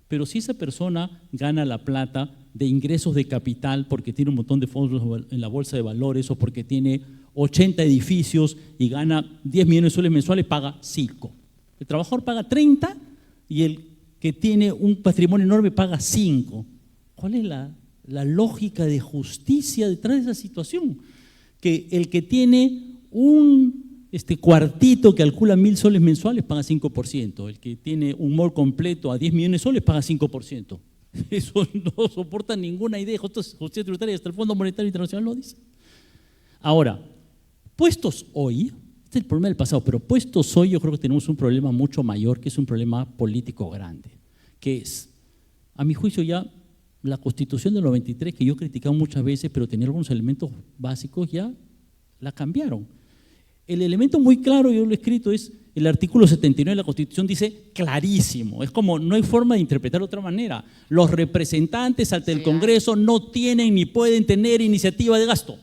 Pero si esa persona gana la plata de ingresos de capital porque tiene un montón de fondos en la bolsa de valores o porque tiene 80 edificios y gana 10 millones de soles mensuales, paga 5. El trabajador paga 30 y el que tiene un patrimonio enorme paga 5. ¿Cuál es la lógica de justicia detrás de esa situación? Que el que tiene un cuartito que calcula 1.000 soles mensuales paga 5%, el que tiene un mall completo a 10 millones de soles paga 5%. Eso no soporta ninguna idea de justicia tributaria, hasta el Fondo Monetario Internacional lo dice. Ahora, puestos hoy, este es el problema del pasado, pero puestos hoy yo creo que tenemos un problema mucho mayor, que es un problema político grande, que es, a mi juicio ya, la Constitución del 93, que yo he criticado muchas veces, pero tenía algunos elementos básicos, ya la cambiaron. El elemento muy claro, yo lo he escrito, es el artículo 79 de la Constitución, dice clarísimo, es como no hay forma de interpretar de otra manera. Los representantes ante el Congreso no tienen ni pueden tener iniciativa de gasto.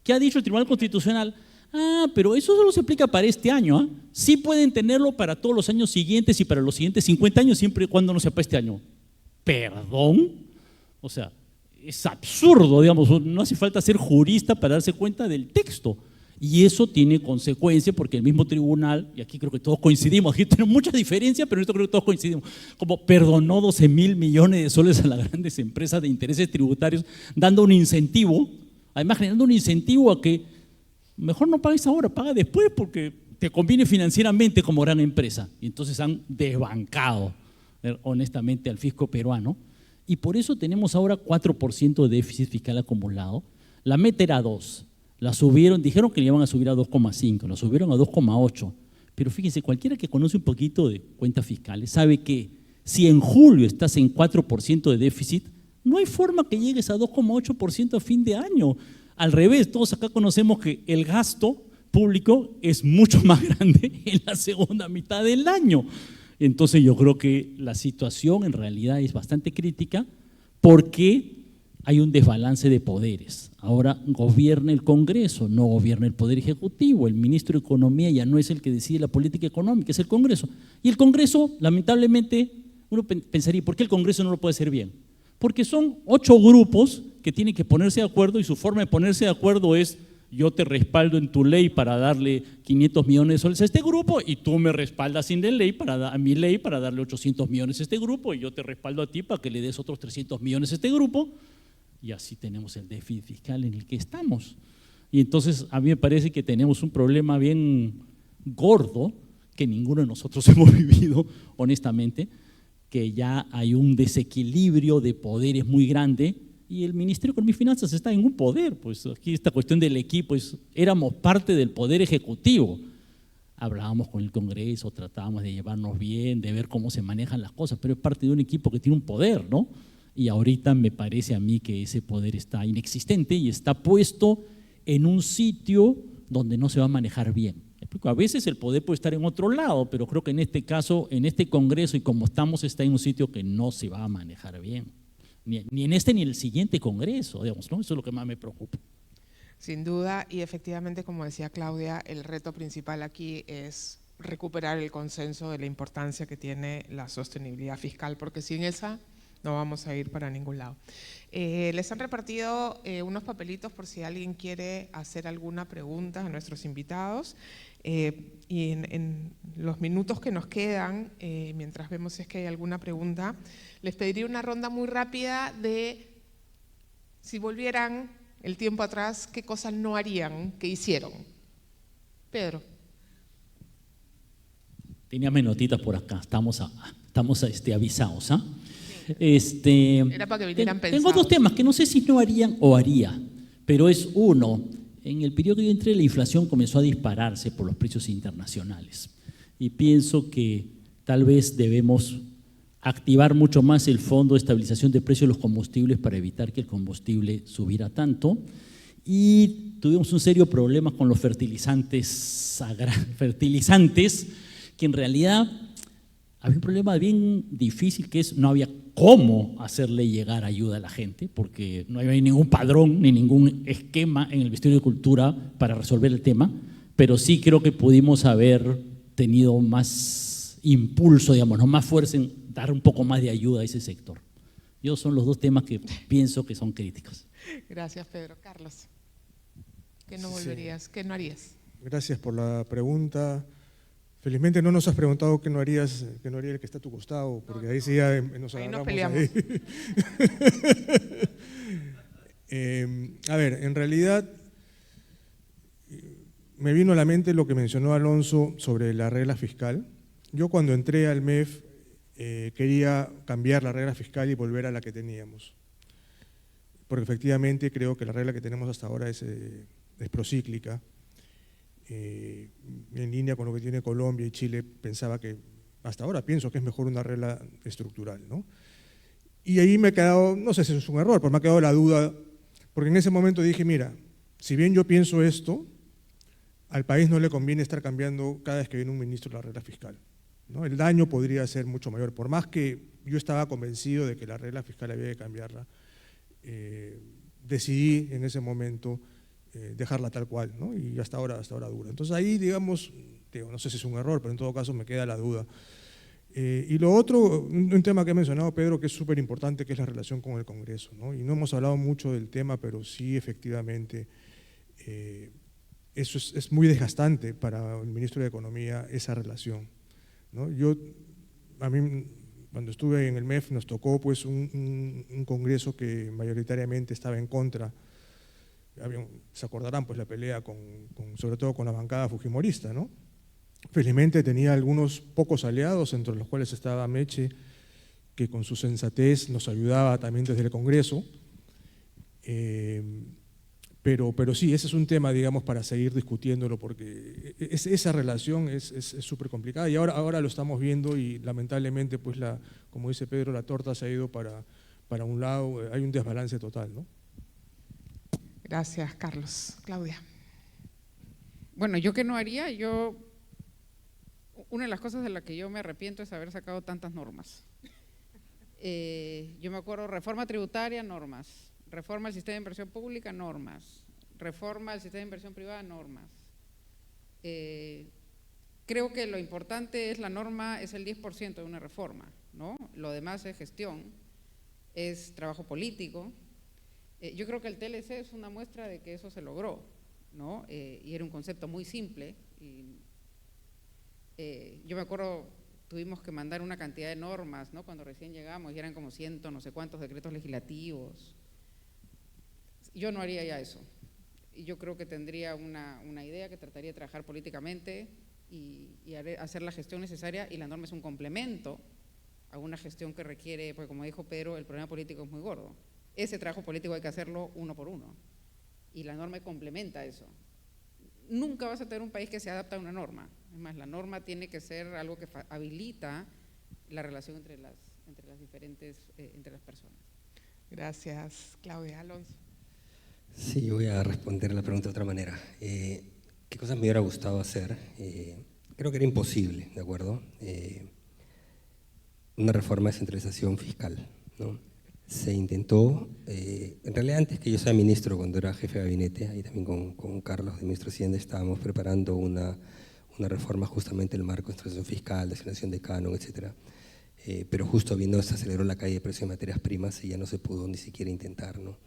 ¿Qué ha dicho el Tribunal Constitucional? Ah, pero eso solo se aplica para este año, ¿eh? Sí pueden tenerlo para todos los años siguientes y para los siguientes 50 años, siempre y cuando no sea para este año. ¿Perdón? O sea, es absurdo, digamos, no hace falta ser jurista para darse cuenta del texto. Y eso tiene consecuencias porque el mismo tribunal, y aquí creo que todos coincidimos, aquí tenemos muchas diferencias, pero en esto creo que todos coincidimos, como perdonó 12.000 millones de soles a las grandes empresas de intereses tributarios, dando un incentivo, además generando un incentivo a que mejor no pagues ahora, paga después porque te conviene financieramente como gran empresa. Y entonces han desbancado honestamente al fisco peruano. Y por eso tenemos ahora 4% de déficit fiscal acumulado. La meta era 2%. La subieron, dijeron que le iban a subir a 2,5, la subieron a 2,8. Pero fíjense, cualquiera que conoce un poquito de cuentas fiscales sabe que si en julio estás en 4% de déficit, no hay forma que llegues a 2,8% a fin de año. Al revés, todos acá conocemos que el gasto público es mucho más grande en la segunda mitad del año. Entonces yo creo que la situación en realidad es bastante crítica porque hay un desbalance de poderes. Ahora gobierna el Congreso, no gobierna el Poder Ejecutivo. El ministro de Economía ya no es el que decide la política económica, es el Congreso. Y el Congreso, lamentablemente, uno pensaría, ¿por qué el Congreso no lo puede hacer bien? Porque son 8 grupos que tienen que ponerse de acuerdo y su forma de ponerse de acuerdo es yo te respaldo en tu ley para darle 500 millones de soles a este grupo y tú me respaldas en mi ley para darle 800 millones a este grupo y yo te respaldo a ti para que le des otros 300 millones a este grupo. Y así tenemos el déficit fiscal en el que estamos. Y entonces a mí me parece que tenemos un problema bien gordo que ninguno de nosotros hemos vivido, honestamente, que ya hay un desequilibrio de poderes muy grande y el Ministerio de Economía y Finanzas está en un poder. Pues aquí esta cuestión del equipo, éramos parte del Poder Ejecutivo. Hablábamos con el Congreso, tratábamos de llevarnos bien, de ver cómo se manejan las cosas, pero es parte de un equipo que tiene un poder, ¿no? Y ahorita me parece a mí que ese poder está inexistente y está puesto en un sitio donde no se va a manejar bien. A veces el poder puede estar en otro lado, pero creo que en este caso, en este Congreso y como estamos, está en un sitio que no se va a manejar bien. Ni en este ni en el siguiente Congreso, digamos, ¿no? Eso es lo que más me preocupa. Sin duda, y efectivamente, como decía Claudia, el reto principal aquí es recuperar el consenso de la importancia que tiene la sostenibilidad fiscal, porque sin esa no vamos a ir para ningún lado. Les han repartido unos papelitos por si alguien quiere hacer alguna pregunta a nuestros invitados. Y en los minutos que nos quedan, mientras vemos si es que hay alguna pregunta, les pediría una ronda muy rápida de si volvieran el tiempo atrás, ¿qué cosas no harían que hicieron? Pedro. Tenía mis notitas por acá, estamos avisados, ¿ah? Era para que vinieran pensados. Tengo 2 temas que no sé si no harían o haría, pero es uno, en el periodo que yo entré la inflación comenzó a dispararse por los precios internacionales y pienso que tal vez debemos activar mucho más el Fondo de Estabilización de Precios de los Combustibles para evitar que el combustible subiera tanto y tuvimos un serio problema con los fertilizantes que en realidad había un problema bien difícil que es no había cómo hacerle llegar ayuda a la gente, porque no había ningún padrón ni ningún esquema en el Ministerio de Cultura para resolver el tema, pero sí creo que pudimos haber tenido más impulso, digamos, ¿no? Más fuerza en dar un poco más de ayuda a ese sector. Yo son los dos temas que pienso que son críticos. Gracias, Pedro. Carlos, ¿qué no volverías? ¿Qué no harías? Gracias por la pregunta. Felizmente no nos has preguntado qué no harías, qué no haría el que está a tu costado, porque ahí sí ya nos agarramos. Ahí nos peleamos. A ver, en realidad me vino a la mente lo que mencionó Alonso sobre la regla fiscal. Yo cuando entré al MEF quería cambiar la regla fiscal y volver a la que teníamos, porque efectivamente creo que la regla que tenemos hasta ahora es procíclica. En línea con lo que tiene Colombia y Chile, pensaba que, hasta ahora pienso que es mejor una regla estructural, ¿no? Y ahí me ha quedado, no sé si es un error, pero me ha quedado la duda, porque en ese momento dije, mira, si bien yo pienso esto, al país no le conviene estar cambiando cada vez que viene un ministro la regla fiscal, ¿no? El daño podría ser mucho mayor, por más que yo estaba convencido de que la regla fiscal había que cambiarla, decidí en ese momento dejarla tal cual, ¿no? Y hasta ahora dura. Entonces ahí, digamos, no sé si es un error, pero en todo caso me queda la duda. Y lo otro, un tema que ha mencionado Pedro, que es súper importante, que es la relación con el Congreso, ¿no? Y no hemos hablado mucho del tema, pero sí, efectivamente, eso es muy desgastante para el ministro de Economía, esa relación, ¿no? A mí, cuando estuve en el MEF, nos tocó pues un Congreso que mayoritariamente estaba en contra. Se acordarán pues la pelea sobre todo con la bancada fujimorista, ¿no? Felizmente tenía algunos pocos aliados, entre los cuales estaba Meche, que con su sensatez nos ayudaba también desde el Congreso, pero sí, ese es un tema, digamos, para seguir discutiéndolo, porque esa relación es súper complicada y ahora lo estamos viendo y lamentablemente, pues como dice Pedro, la torta se ha ido para un lado, hay un desbalance total, ¿no? Gracias, Carlos. Claudia. Bueno, ¿yo qué no haría? Una de las cosas de las que yo me arrepiento es haber sacado tantas normas. Yo me acuerdo, reforma tributaria, normas. Reforma del sistema de inversión pública, normas. Reforma del sistema de inversión privada, normas. Creo que lo importante es la norma, es el 10% de una reforma, ¿no? Lo demás es gestión, es trabajo político. Yo creo que el TLC es una muestra de que eso se logró, ¿no? Y era un concepto muy simple. Yo me acuerdo, tuvimos que mandar una cantidad de normas, ¿no? Cuando recién llegamos y eran como 100, no sé cuántos decretos legislativos. Yo no haría ya eso. Y yo creo que tendría una idea que trataría de trabajar políticamente y hacer la gestión necesaria, y la norma es un complemento a una gestión que requiere, porque como dijo Pedro, el problema político es muy gordo. Ese trabajo político hay que hacerlo uno por uno y la norma complementa eso. Nunca vas a tener un país que se adapta a una norma. Es más, la norma tiene que ser algo que habilita la relación entre las personas. Gracias, Claudia. Alonso. Sí, voy a responder la pregunta de otra manera. ¿Qué cosas me hubiera gustado hacer? Creo que era imposible, ¿de acuerdo? Una reforma de centralización fiscal, ¿no? Se intentó, en realidad antes que yo sea ministro, cuando era jefe de gabinete, ahí también con Carlos, de ministro de Hacienda, estábamos preparando una reforma justamente del marco de centralización fiscal, de asignación de canon, etc. Pero justo viendo se aceleró la caída de precios de materias primas y ya no se pudo ni siquiera intentar, ¿no?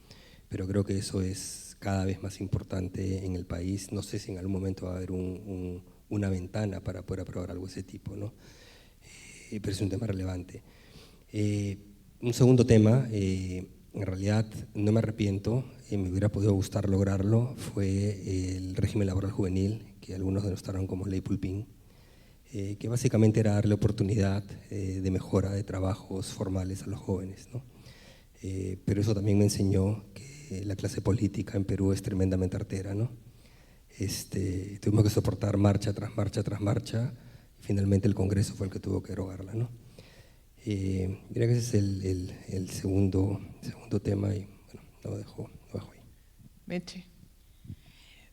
Pero creo que eso es cada vez más importante en el país. No sé si en algún momento va a haber una ventana para poder aprobar algo de ese tipo, ¿no? Pero es un tema relevante. Un segundo tema, en realidad no me arrepiento, me hubiera podido gustar lograrlo, fue el régimen laboral juvenil, que algunos denostaron como ley Pulpín, que básicamente era darle oportunidad de mejora de trabajos formales a los jóvenes, ¿no? Pero eso también me enseñó que la clase política en Perú es tremendamente artera, ¿no? Tuvimos que soportar marcha tras marcha tras marcha, y finalmente el Congreso fue el que tuvo que derogarla, ¿no? Diría que ese es el segundo tema y bueno, lo dejo ahí. Meche.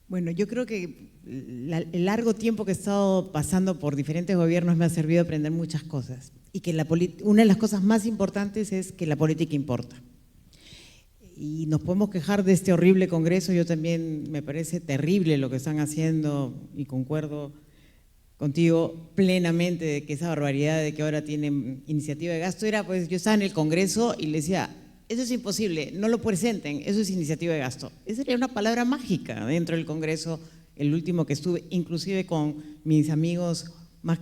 Bueno, yo creo que el largo tiempo que he estado pasando por diferentes gobiernos me ha servido a aprender muchas cosas. Y que una de las cosas más importantes es que la política importa. Y nos podemos quejar de este horrible Congreso, yo también me parece terrible lo que están haciendo y concuerdo contigo plenamente de que esa barbaridad de que ahora tienen iniciativa de gasto era, pues yo estaba en el Congreso y le decía, eso es imposible, no lo presenten, eso es iniciativa de gasto. Esa sería una palabra mágica dentro del Congreso, el último que estuve, inclusive con mis amigos más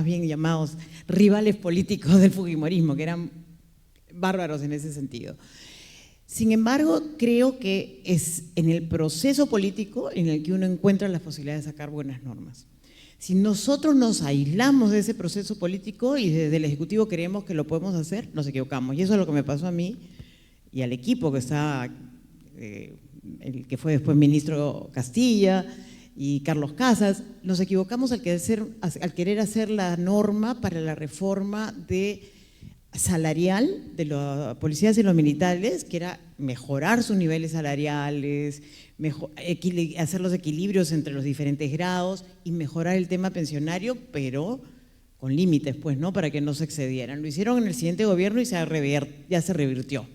bien llamados rivales políticos del fujimorismo, que eran bárbaros en ese sentido. Sin embargo, creo que es en el proceso político en el que uno encuentra las posibilidades de sacar buenas normas. Si nosotros nos aislamos de ese proceso político y desde el Ejecutivo creemos que lo podemos hacer, nos equivocamos. Y eso es lo que me pasó a mí y al equipo que está, el que fue después ministro Castilla y Carlos Casas, nos equivocamos al querer hacer la norma para la reforma salarial de los policías y los militares, que era mejorar sus niveles salariales, hacer los equilibrios entre los diferentes grados y mejorar el tema pensionario, pero con límites, pues, ¿no? Para que no se excedieran. Lo hicieron en el siguiente gobierno y ya se revirtió.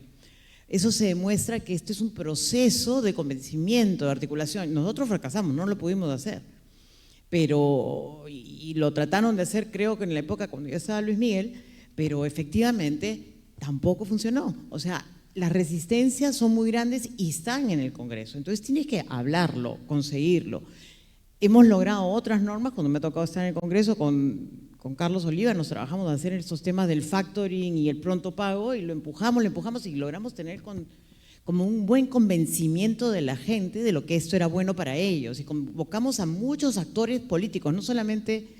Eso se demuestra que este es un proceso de convencimiento, de articulación. Nosotros fracasamos, no lo pudimos hacer. Y lo trataron de hacer, creo que en la época cuando ya estaba Luis Miguel, pero efectivamente tampoco funcionó. O sea, las resistencias son muy grandes y están en el Congreso. Entonces tienes que hablarlo, conseguirlo. Hemos logrado otras normas, cuando me ha tocado estar en el Congreso con Carlos Oliva, nos trabajamos a hacer estos temas del factoring y el pronto pago y lo empujamos y logramos tener como un buen convencimiento de la gente de lo que esto era bueno para ellos. Y convocamos a muchos actores políticos, no solamente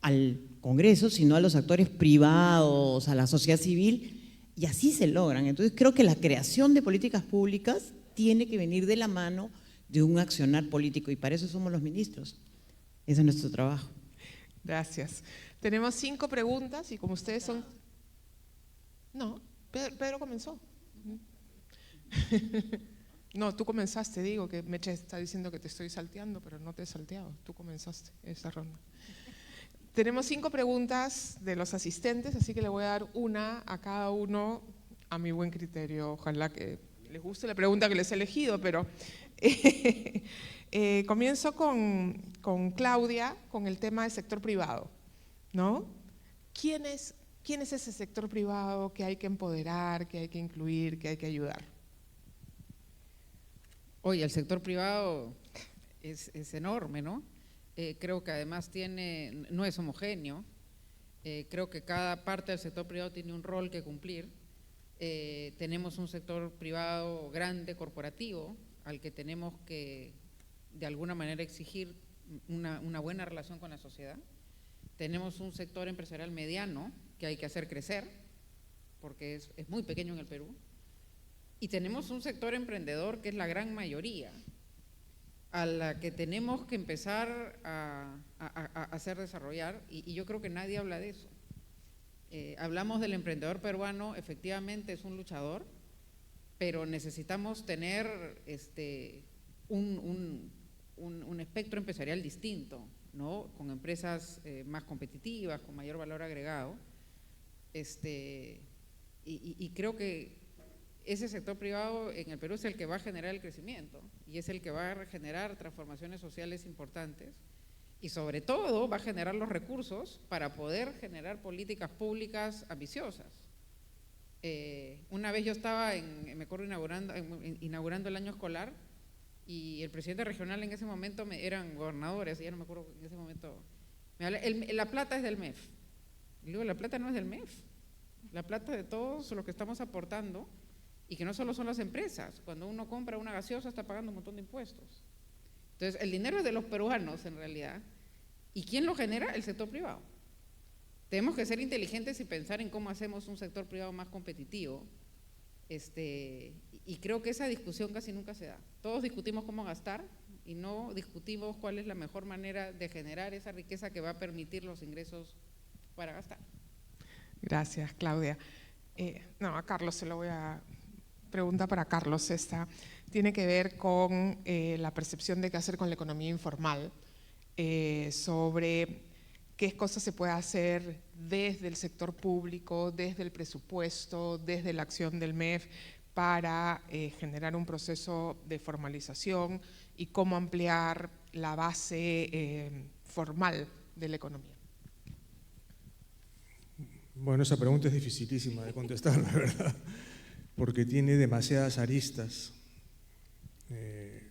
al Congreso, sino a los actores privados, a la sociedad civil, y así se logran. Entonces creo que la creación de políticas públicas tiene que venir de la mano de un accionar político y para eso somos los ministros. Ese es nuestro trabajo. Gracias. Tenemos 5 preguntas y como ustedes son… No, Pedro comenzó. No, tú comenzaste, digo que Meche está diciendo que te estoy salteando, pero no te he salteado, tú comenzaste esa ronda. Tenemos 5 preguntas de los asistentes, así que le voy a dar una a cada uno a mi buen criterio. Ojalá que les guste la pregunta que les he elegido, pero comienzo con Claudia, con el tema del sector privado, ¿no? ¿Quién es ese sector privado que hay que empoderar, que hay que incluir, que hay que ayudar? Oye, el sector privado es enorme, ¿no? Creo que además no es homogéneo, creo que cada parte del sector privado tiene un rol que cumplir. Tenemos un sector privado grande, corporativo, al que tenemos que de alguna manera exigir una buena relación con la sociedad. Tenemos un sector empresarial mediano que hay que hacer crecer, porque es muy pequeño en el Perú. Y tenemos un sector emprendedor que es la gran mayoría, a la que tenemos que empezar a hacer desarrollar, y yo creo que nadie habla de eso. Hablamos del emprendedor peruano, efectivamente es un luchador, pero necesitamos tener un espectro empresarial distinto, ¿no? Con empresas más competitivas, con mayor valor agregado, y creo que ese sector privado en el Perú es el que va a generar el crecimiento y es el que va a generar transformaciones sociales importantes y sobre todo va a generar los recursos para poder generar políticas públicas ambiciosas. Una vez yo estaba, me acuerdo, inaugurando el año escolar y el presidente regional en ese momento eran gobernadores, ya no me acuerdo en ese momento, me habla, la plata es del MEF. Y digo, la plata no es del MEF, la plata de todos los que estamos aportando. Y que no solo son las empresas, cuando uno compra una gaseosa está pagando un montón de impuestos. Entonces, el dinero es de los peruanos en realidad. ¿Y quién lo genera? El sector privado. Tenemos que ser inteligentes y pensar en cómo hacemos un sector privado más competitivo. Y creo que esa discusión casi nunca se da. Todos discutimos cómo gastar y no discutimos cuál es la mejor manera de generar esa riqueza que va a permitir los ingresos para gastar. Gracias, Claudia. No, a Carlos se lo voy a pregunta para Carlos esta. Tiene que ver con la percepción de qué hacer con la economía informal, sobre qué cosas se puede hacer desde el sector público, desde el presupuesto, desde la acción del MEF para generar un proceso de formalización y cómo ampliar la base formal de la economía. Bueno, esa pregunta es dificilísima de contestar, la verdad, porque tiene demasiadas aristas,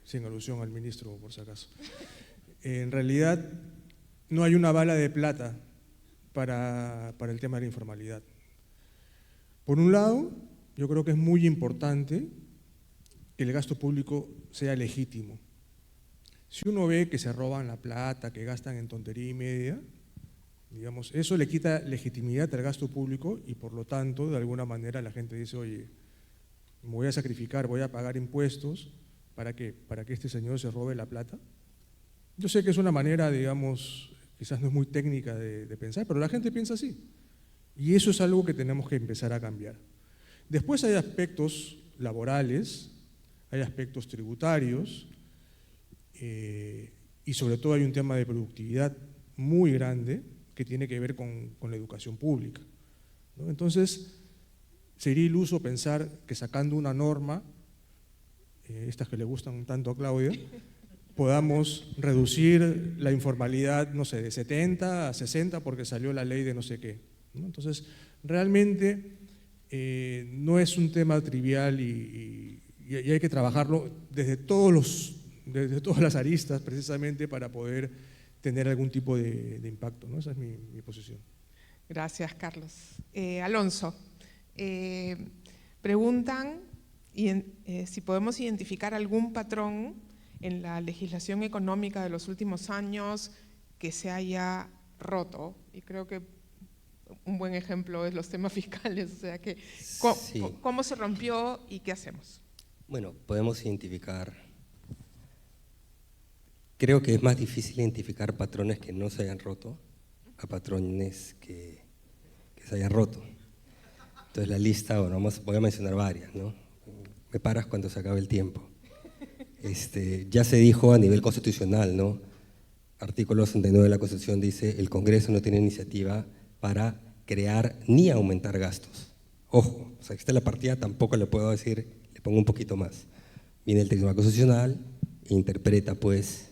sin alusión al ministro, por si acaso. En realidad, no hay una bala de plata para el tema de la informalidad. Por un lado, yo creo que es muy importante que el gasto público sea legítimo. Si uno ve que se roban la plata, que gastan en tontería y media, digamos, eso le quita legitimidad al gasto público y por lo tanto, de alguna manera la gente dice, oye, me voy a sacrificar, voy a pagar impuestos, ¿para qué? ¿Para que este señor se robe la plata? Yo sé que es una manera, digamos, quizás no es muy técnica de pensar, pero la gente piensa así. Y eso es algo que tenemos que empezar a cambiar. Después hay aspectos laborales, hay aspectos tributarios, y sobre todo hay un tema de productividad muy grande que tiene que ver con la educación pública, ¿no? Entonces, sería iluso pensar que sacando una norma, estas que le gustan tanto a Claudia, podamos reducir la informalidad, no sé, de 70 a 60 porque salió la ley de no sé qué, ¿no? Entonces, realmente no es un tema trivial y hay que trabajarlo desde todas las aristas precisamente para poder tener algún tipo de impacto, ¿no? Esa es mi posición. Gracias, Carlos. Alonso, preguntan si podemos identificar algún patrón en la legislación económica de los últimos años que se haya roto, y creo que un buen ejemplo es los temas fiscales, o sea que ¿cómo se rompió y qué hacemos? Bueno, podemos identificar, creo que es más difícil identificar patrones que no se hayan roto a patrones que se hayan roto. Entonces la lista, bueno, voy a mencionar varias, ¿no? Me paras cuando se acabe el tiempo. Ya se dijo a nivel constitucional, ¿no? Artículo 69 de la Constitución dice: el Congreso no tiene iniciativa para crear ni aumentar gastos. Ojo, o sea, que está la partida, tampoco le puedo decir, le pongo un poquito más. Viene el Tribunal Constitucional e interpreta, pues,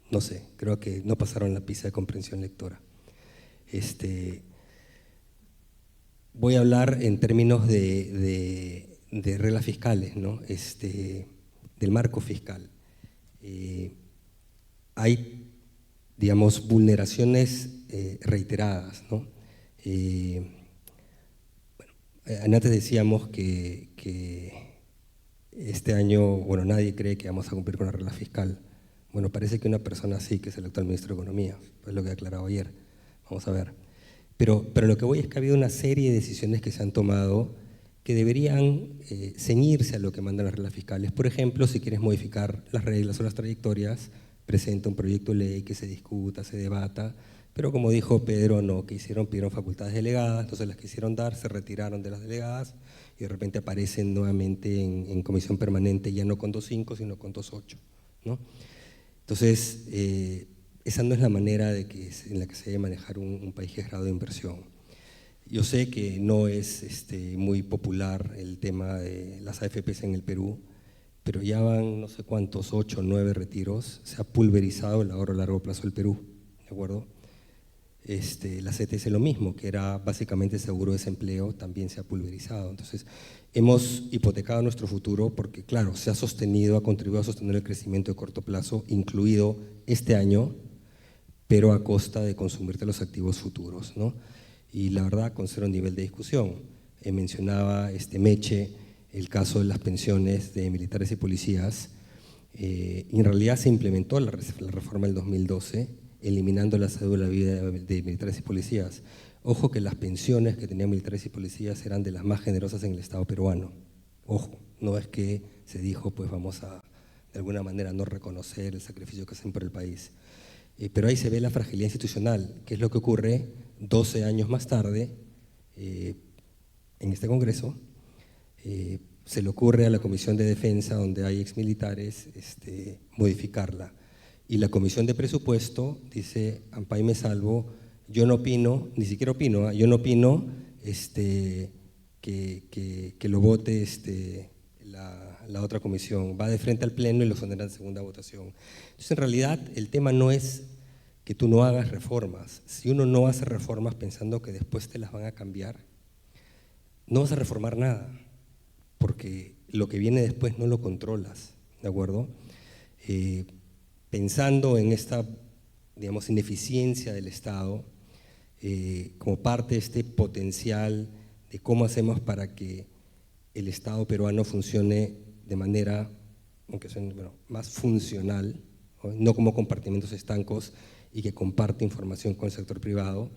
no sé, creo que no pasaron la pizza de comprensión lectora. Voy a hablar en términos de reglas fiscales, ¿no? Del marco fiscal. Hay, digamos, vulneraciones reiteradas, ¿no? Antes decíamos que este año, bueno, nadie cree que vamos a cumplir con la regla fiscal. Bueno, parece que una persona sí, que es el actual ministro de Economía, pues lo que he aclarado ayer. Vamos a ver. Pero lo que voy es que ha habido una serie de decisiones que se han tomado que deberían ceñirse a lo que mandan las reglas fiscales. Por ejemplo, si quieres modificar las reglas o las trayectorias, presenta un proyecto de ley que se discuta, se debata, pero como dijo Pedro, no, que hicieron, pidieron facultades delegadas, entonces las quisieron dar, se retiraron de las delegadas y de repente aparecen nuevamente en comisión permanente, ya no con 2.5, sino con 2.8, ¿no? Entonces, esa no es la manera en la que se debe manejar un país que es grado de inversión. Yo sé que no es muy popular el tema de las AFPs en el Perú, pero ya van no sé cuántos, 8 o 9 retiros, se ha pulverizado el ahorro a largo plazo del Perú, ¿de acuerdo? La CTS lo mismo, que era básicamente seguro de desempleo, también se ha pulverizado. Entonces, hemos hipotecado nuestro futuro porque, claro, se ha sostenido, ha contribuido a sostener el crecimiento de corto plazo, incluido este año, pero a costa de consumirte los activos futuros, ¿no? Y la verdad, con cero nivel de discusión. Mencionaba Meche el caso de las pensiones de militares y policías. Y en realidad se implementó la reforma del 2012, eliminando la cédula de vida de militares y policías. Ojo que las pensiones que tenían militares y policías eran de las más generosas en el Estado peruano. Ojo, no es que se dijo, pues vamos a, de alguna manera, no reconocer el sacrificio que hacen por el país. Pero ahí se ve la fragilidad institucional, que es lo que ocurre 12 años más tarde en este Congreso, se le ocurre a la Comisión de Defensa, donde hay exmilitares, modificarla. Y la Comisión de Presupuesto dice, ampay me salvo, yo no opino, ni siquiera opino, yo no opino que lo vote la otra comisión. Va de frente al Pleno y lo sondera en segunda votación. Entonces, en realidad, el tema no es que tú no hagas reformas. Si uno no hace reformas pensando que después te las van a cambiar, no vas a reformar nada, porque lo que viene después no lo controlas, ¿de acuerdo? Pensando en esta, digamos, ineficiencia del Estado, como parte de este potencial de cómo hacemos para que el Estado peruano funcione de manera, aunque suene, más funcional, no como compartimentos estancos y que comparte información con el sector privado.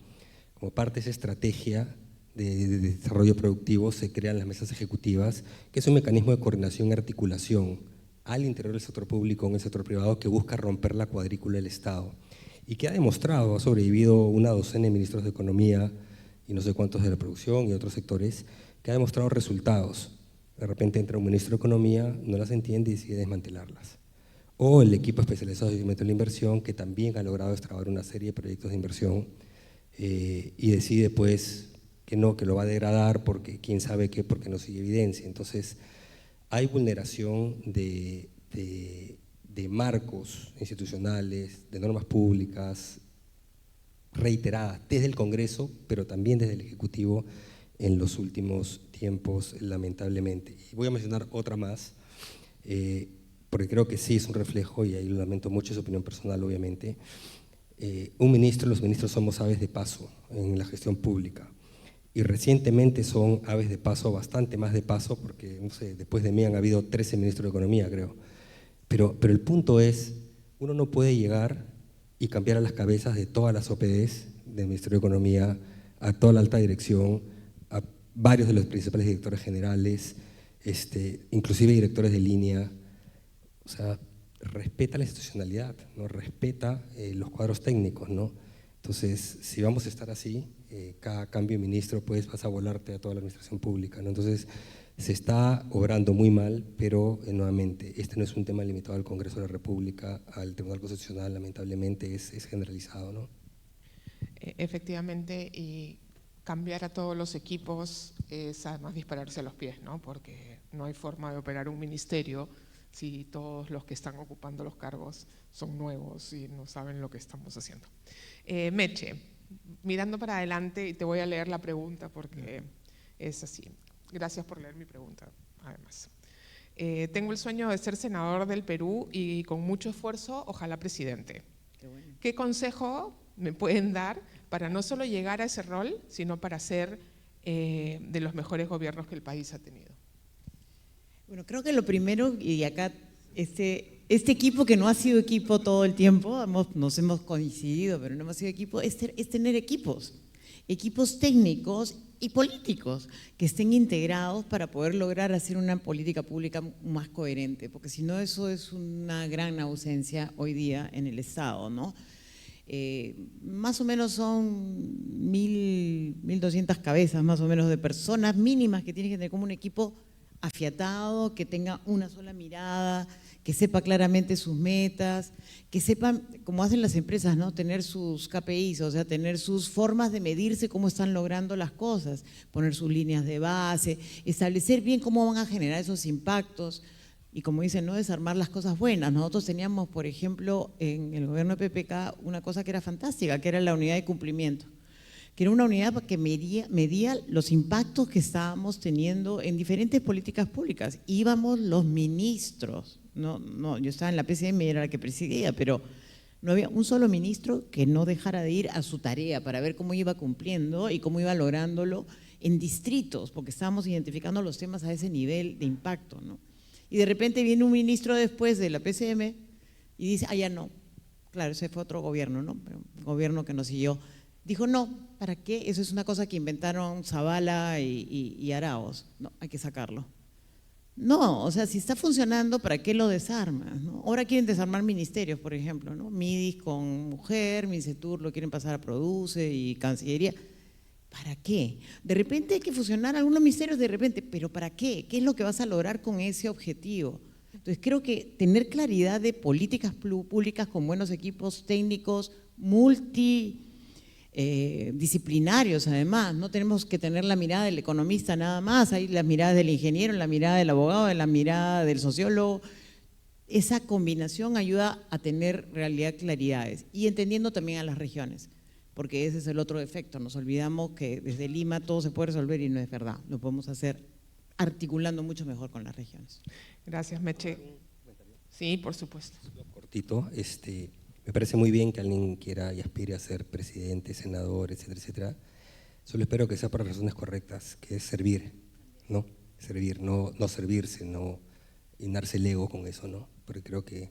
Como parte de esa estrategia de desarrollo productivo se crean las mesas ejecutivas, que es un mecanismo de coordinación y articulación al interior del sector público con el sector privado que busca romper la cuadrícula del Estado y que ha demostrado, ha sobrevivido una docena de ministros de Economía y no sé cuántos de la producción y otros sectores, que ha demostrado resultados. De repente entra un ministro de Economía, no las entiende y decide desmantelarlas. O el equipo especializado de seguimiento de la inversión, que también ha logrado destrabar una serie de proyectos de inversión y decide pues que no, que lo va a degradar porque quién sabe qué, porque no sigue evidencia. Entonces hay vulneración de marcos institucionales, de normas públicas reiteradas desde el Congreso, pero también desde el Ejecutivo en los últimos tiempos, lamentablemente. Y voy a mencionar otra más, porque creo que sí es un reflejo, y ahí lo lamento mucho, es opinión personal obviamente. Los ministros somos aves de paso en la gestión pública, y recientemente son aves de paso, bastante más de paso, porque no sé, después de mí han habido 13 ministros de Economía, creo. Pero el punto es, uno no puede llegar y cambiar a las cabezas de todas las OPDs del Ministerio de Economía, a toda la alta dirección, a varios de los principales directores generales, inclusive directores de línea. O sea, respeta la institucionalidad, ¿no? Respeta los cuadros técnicos, ¿no? Entonces, si vamos a estar así, cada cambio de ministro pues vas a volarte a toda la administración pública, ¿no? Entonces, se está obrando muy mal, pero nuevamente, este no es un tema limitado al Congreso de la República, al Tribunal Constitucional, lamentablemente es generalizado, ¿no? Efectivamente, y cambiar a todos los equipos es además dispararse a los pies, ¿no? Porque no hay forma de operar un ministerio si todos los que están ocupando los cargos son nuevos y no saben lo que estamos haciendo. Meche, mirando para adelante, y te voy a leer la pregunta porque es así. Gracias por leer mi pregunta, además. Tengo el sueño de ser senador del Perú y con mucho esfuerzo, ojalá presidente. Qué bueno. ¿Qué consejo me pueden dar para no solo llegar a ese rol, sino para ser de los mejores gobiernos que el país ha tenido? Bueno, creo que lo primero, y acá este equipo que no ha sido equipo todo el tiempo, nos hemos coincidido, pero no hemos sido equipo, es tener equipos técnicos y políticos que estén integrados para poder lograr hacer una política pública más coherente, porque si no eso es una gran ausencia hoy día en el Estado, ¿no? Más o menos son 1.200 cabezas más o menos de personas mínimas que tienen que tener como un equipo afiatado, que tenga una sola mirada, que sepa claramente sus metas, que sepan, como hacen las empresas, ¿no? Tener sus KPIs, o sea, tener sus formas de medirse cómo están logrando las cosas, poner sus líneas de base, establecer bien cómo van a generar esos impactos y, como dicen, no desarmar las cosas buenas. Nosotros teníamos, por ejemplo, en el gobierno de PPK una cosa que era fantástica, que era la unidad de cumplimiento, que era una unidad que medía los impactos que estábamos teniendo en diferentes políticas públicas. Íbamos los ministros, no, yo estaba en la PCM y era la que presidía, pero no había un solo ministro que no dejara de ir a su tarea para ver cómo iba cumpliendo y cómo iba lográndolo en distritos, porque estábamos identificando los temas a ese nivel de impacto, ¿no? Y de repente viene un ministro después de la PCM y dice, ya no, claro, ese fue otro gobierno, ¿no? Pero un gobierno que nos siguió. Dijo, no, ¿para qué? Eso es una cosa que inventaron Zavala y Arauz. No, hay que sacarlo. No, o sea, si está funcionando, ¿para qué lo desarmas, no? Ahora quieren desarmar ministerios, por ejemplo, ¿no? Midis con mujer, Micetur lo quieren pasar a Produce y Cancillería. ¿Para qué? De repente hay que fusionar algunos ministerios, de repente, pero ¿para qué? ¿Qué es lo que vas a lograr con ese objetivo? Entonces creo que tener claridad de políticas públicas con buenos equipos técnicos, multidisciplinarios además, no tenemos que tener la mirada del economista nada más, hay las miradas del ingeniero, la mirada del abogado, la mirada del sociólogo. Esa combinación ayuda a tener realidad claridades y entendiendo también a las regiones, porque ese es el otro efecto, nos olvidamos que desde Lima todo se puede resolver y no es verdad, lo podemos hacer articulando mucho mejor con las regiones. Gracias, Meche. Sí, por supuesto. Cortito, me parece muy bien que alguien quiera y aspire a ser presidente, senador, etcétera, etcétera. Solo espero que sea por razones correctas, que es servir, ¿no? Servir, no servirse, no llenarse el ego con eso, ¿no? Porque creo que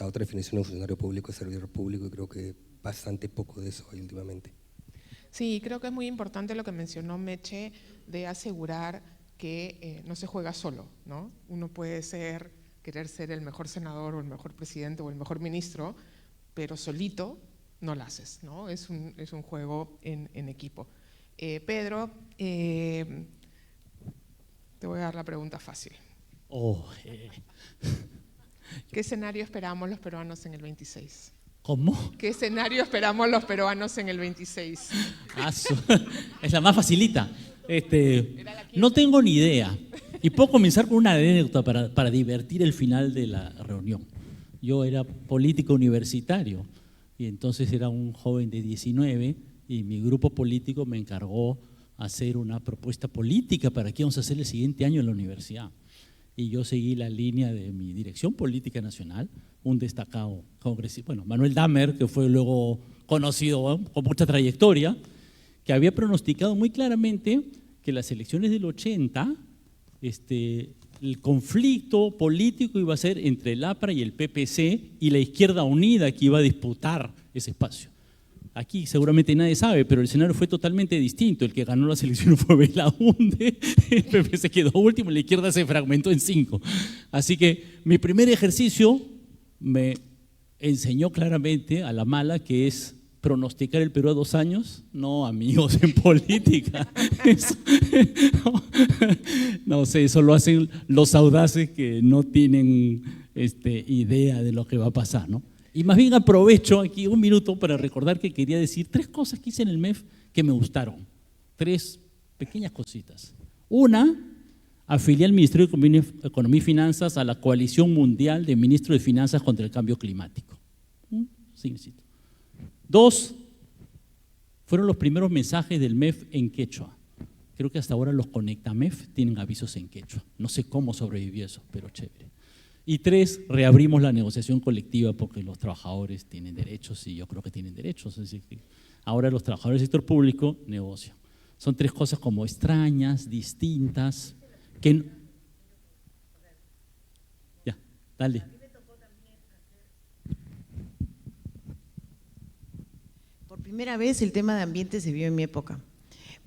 la otra definición de un funcionario público es servidor público y creo que bastante poco de eso hay últimamente. Sí, creo que es muy importante lo que mencionó Meche de asegurar que no se juega solo, ¿no? Uno puede querer ser el mejor senador o el mejor presidente o el mejor ministro, pero solito no lo haces, ¿no? Es un juego en equipo. Pedro, te voy a dar la pregunta fácil. ¿Qué escenario esperamos los peruanos en el 26? ¿Cómo? ¿Qué escenario esperamos los peruanos en el 26? Es la más facilita. No tengo ni idea. Y puedo comenzar con una anécdota para divertir el final de la reunión. Yo era político universitario y entonces era un joven de 19 y mi grupo político me encargó hacer una propuesta política para qué vamos a hacer el siguiente año en la universidad. Y yo seguí la línea de mi dirección política nacional, un destacado congresista, Manuel Dahmer, que fue luego conocido con mucha trayectoria, que había pronosticado muy claramente que las elecciones del 80, el conflicto político iba a ser entre el APRA y el PPC y la Izquierda Unida que iba a disputar ese espacio. Aquí seguramente nadie sabe, pero el escenario fue totalmente distinto. El que ganó las elecciones fue Belaunde, el PPC quedó último y la izquierda se fragmentó en 5. Así que mi primer ejercicio me enseñó claramente a la mala que es pronosticar el Perú a 2 años, no amigos en política. No sé, eso lo hacen los audaces que no tienen idea de lo que va a pasar, ¿no? Y más bien aprovecho aquí un minuto para recordar que quería decir 3 cosas que hice en el MEF que me gustaron. 3 pequeñas cositas. Una, afilié al Ministerio de Economía y Finanzas a la Coalición Mundial de Ministros de Finanzas contra el Cambio Climático. Sí, sí. 2, fueron los primeros mensajes del MEF en quechua. Creo que hasta ahora los Conecta MEF tienen avisos en quechua. No sé cómo sobrevivió eso, pero chévere. Y 3, reabrimos la negociación colectiva porque los trabajadores tienen derechos y yo creo que tienen derechos. Es decir, ahora los trabajadores del sector público negocian. Son 3 cosas como extrañas, distintas, que… Ya, dale. Por primera vez el tema de ambiente se vio en mi época,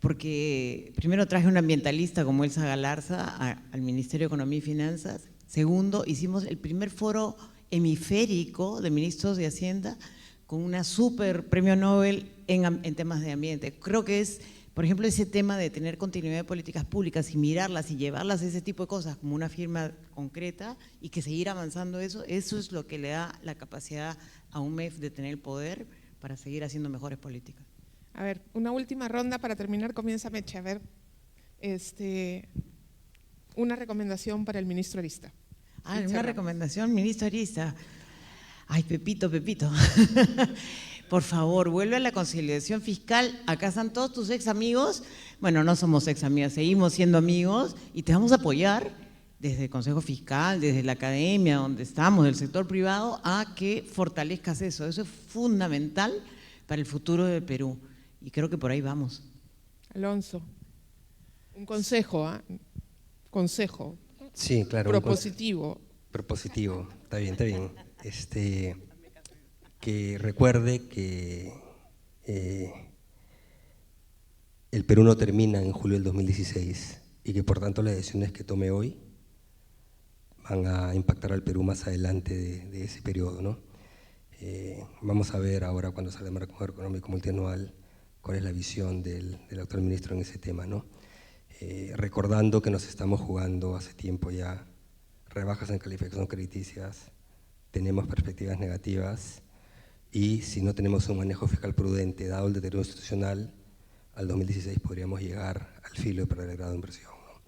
porque primero traje un ambientalista como Elsa Galarza al Ministerio de Economía y Finanzas. Segundo, hicimos el primer foro hemisférico de ministros de Hacienda con una super premio Nobel en temas de ambiente. Creo que es, por ejemplo, ese tema de tener continuidad de políticas públicas y mirarlas y llevarlas a ese tipo de cosas como una firma concreta y que seguir avanzando eso es lo que le da la capacidad a un MEF de tener el poder para seguir haciendo mejores políticas. A ver, una última ronda para terminar, comienza Meche. A ver, una recomendación para el ministro Arista. Una recomendación, ministro Arista. Ay, Pepito. Por favor, vuelve a la conciliación fiscal. Acá están todos tus ex amigos. Bueno, no somos ex amigas, seguimos siendo amigos y te vamos a apoyar desde el Consejo Fiscal, desde la academia, donde estamos, del sector privado, a que fortalezcas eso. Eso es fundamental para el futuro del Perú y creo que por ahí vamos. Alonso, un consejo, consejo. Sí, claro. Propositivo. Propositivo, está bien. Que recuerde que el Perú no termina en julio del 2016 y que por tanto las decisiones que tome hoy van a impactar al Perú más adelante de ese periodo, ¿no? Vamos a ver ahora cuando salga el marco económico multianual cuál es la visión del actual ministro en ese tema, ¿no? Recordando que nos estamos jugando hace tiempo ya rebajas en calificación crediticias, tenemos perspectivas negativas y si no tenemos un manejo fiscal prudente, dado el deterioro institucional, al 2016 podríamos llegar al filo de perder el grado de inversión, ¿no?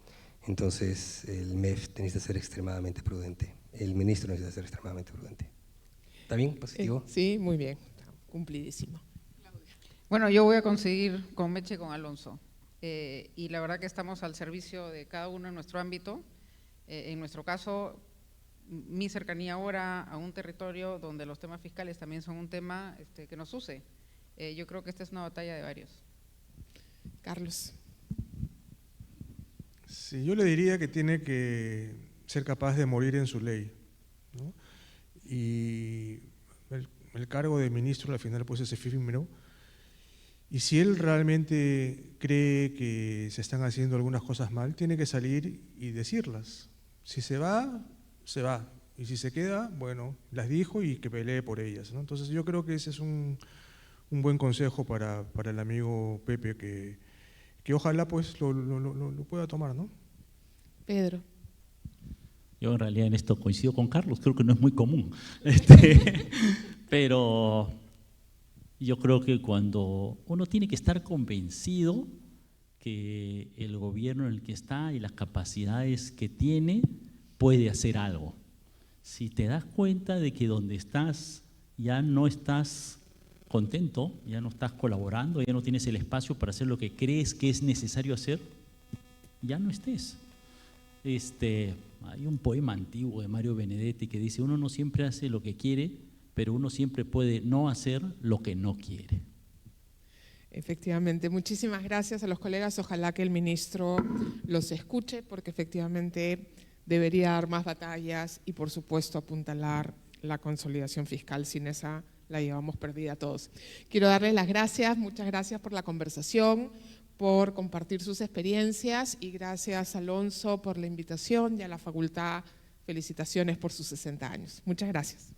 Entonces el MEF necesita ser extremadamente prudente, el ministro necesita ser extremadamente prudente. ¿Está bien? ¿Positivo? Sí, muy bien, cumplidísimo. Bueno, yo voy a conseguir con Meche y con Alonso. Y la verdad que estamos al servicio de cada uno en nuestro ámbito. En nuestro caso, mi cercanía ahora a un territorio donde los temas fiscales también son un tema que nos use. Yo creo que esta es una batalla de varios. Carlos. Sí, yo le diría que tiene que ser capaz de morir en su ley, ¿no? Y el cargo de ministro al final pues es efímero. Y si él realmente cree que se están haciendo algunas cosas mal, tiene que salir y decirlas. Si se va, se va. Y si se queda, bueno, las dijo y que pelee por ellas, ¿no? Entonces yo creo que ese es un buen consejo para el amigo Pepe, que ojalá pues lo pueda tomar, ¿no? Pedro. Yo en realidad en esto coincido con Carlos, creo que no es muy común. Pero yo creo que cuando uno tiene que estar convencido que el gobierno en el que está y las capacidades que tiene puede hacer algo. Si te das cuenta de que donde estás ya no estás contento, ya no estás colaborando, ya no tienes el espacio para hacer lo que crees que es necesario hacer, ya no estés. Hay un poema antiguo de Mario Benedetti que dice: uno no siempre hace lo que quiere, pero uno siempre puede no hacer lo que no quiere. Efectivamente, muchísimas gracias a los colegas. Ojalá que el ministro los escuche, porque efectivamente debería dar más batallas y, por supuesto, apuntalar la consolidación fiscal. Sin esa la llevamos perdida todos. Quiero darles las gracias, muchas gracias por la conversación, por compartir sus experiencias, y gracias, Alonso, por la invitación, y a la facultad, felicitaciones por sus 60 años. Muchas gracias.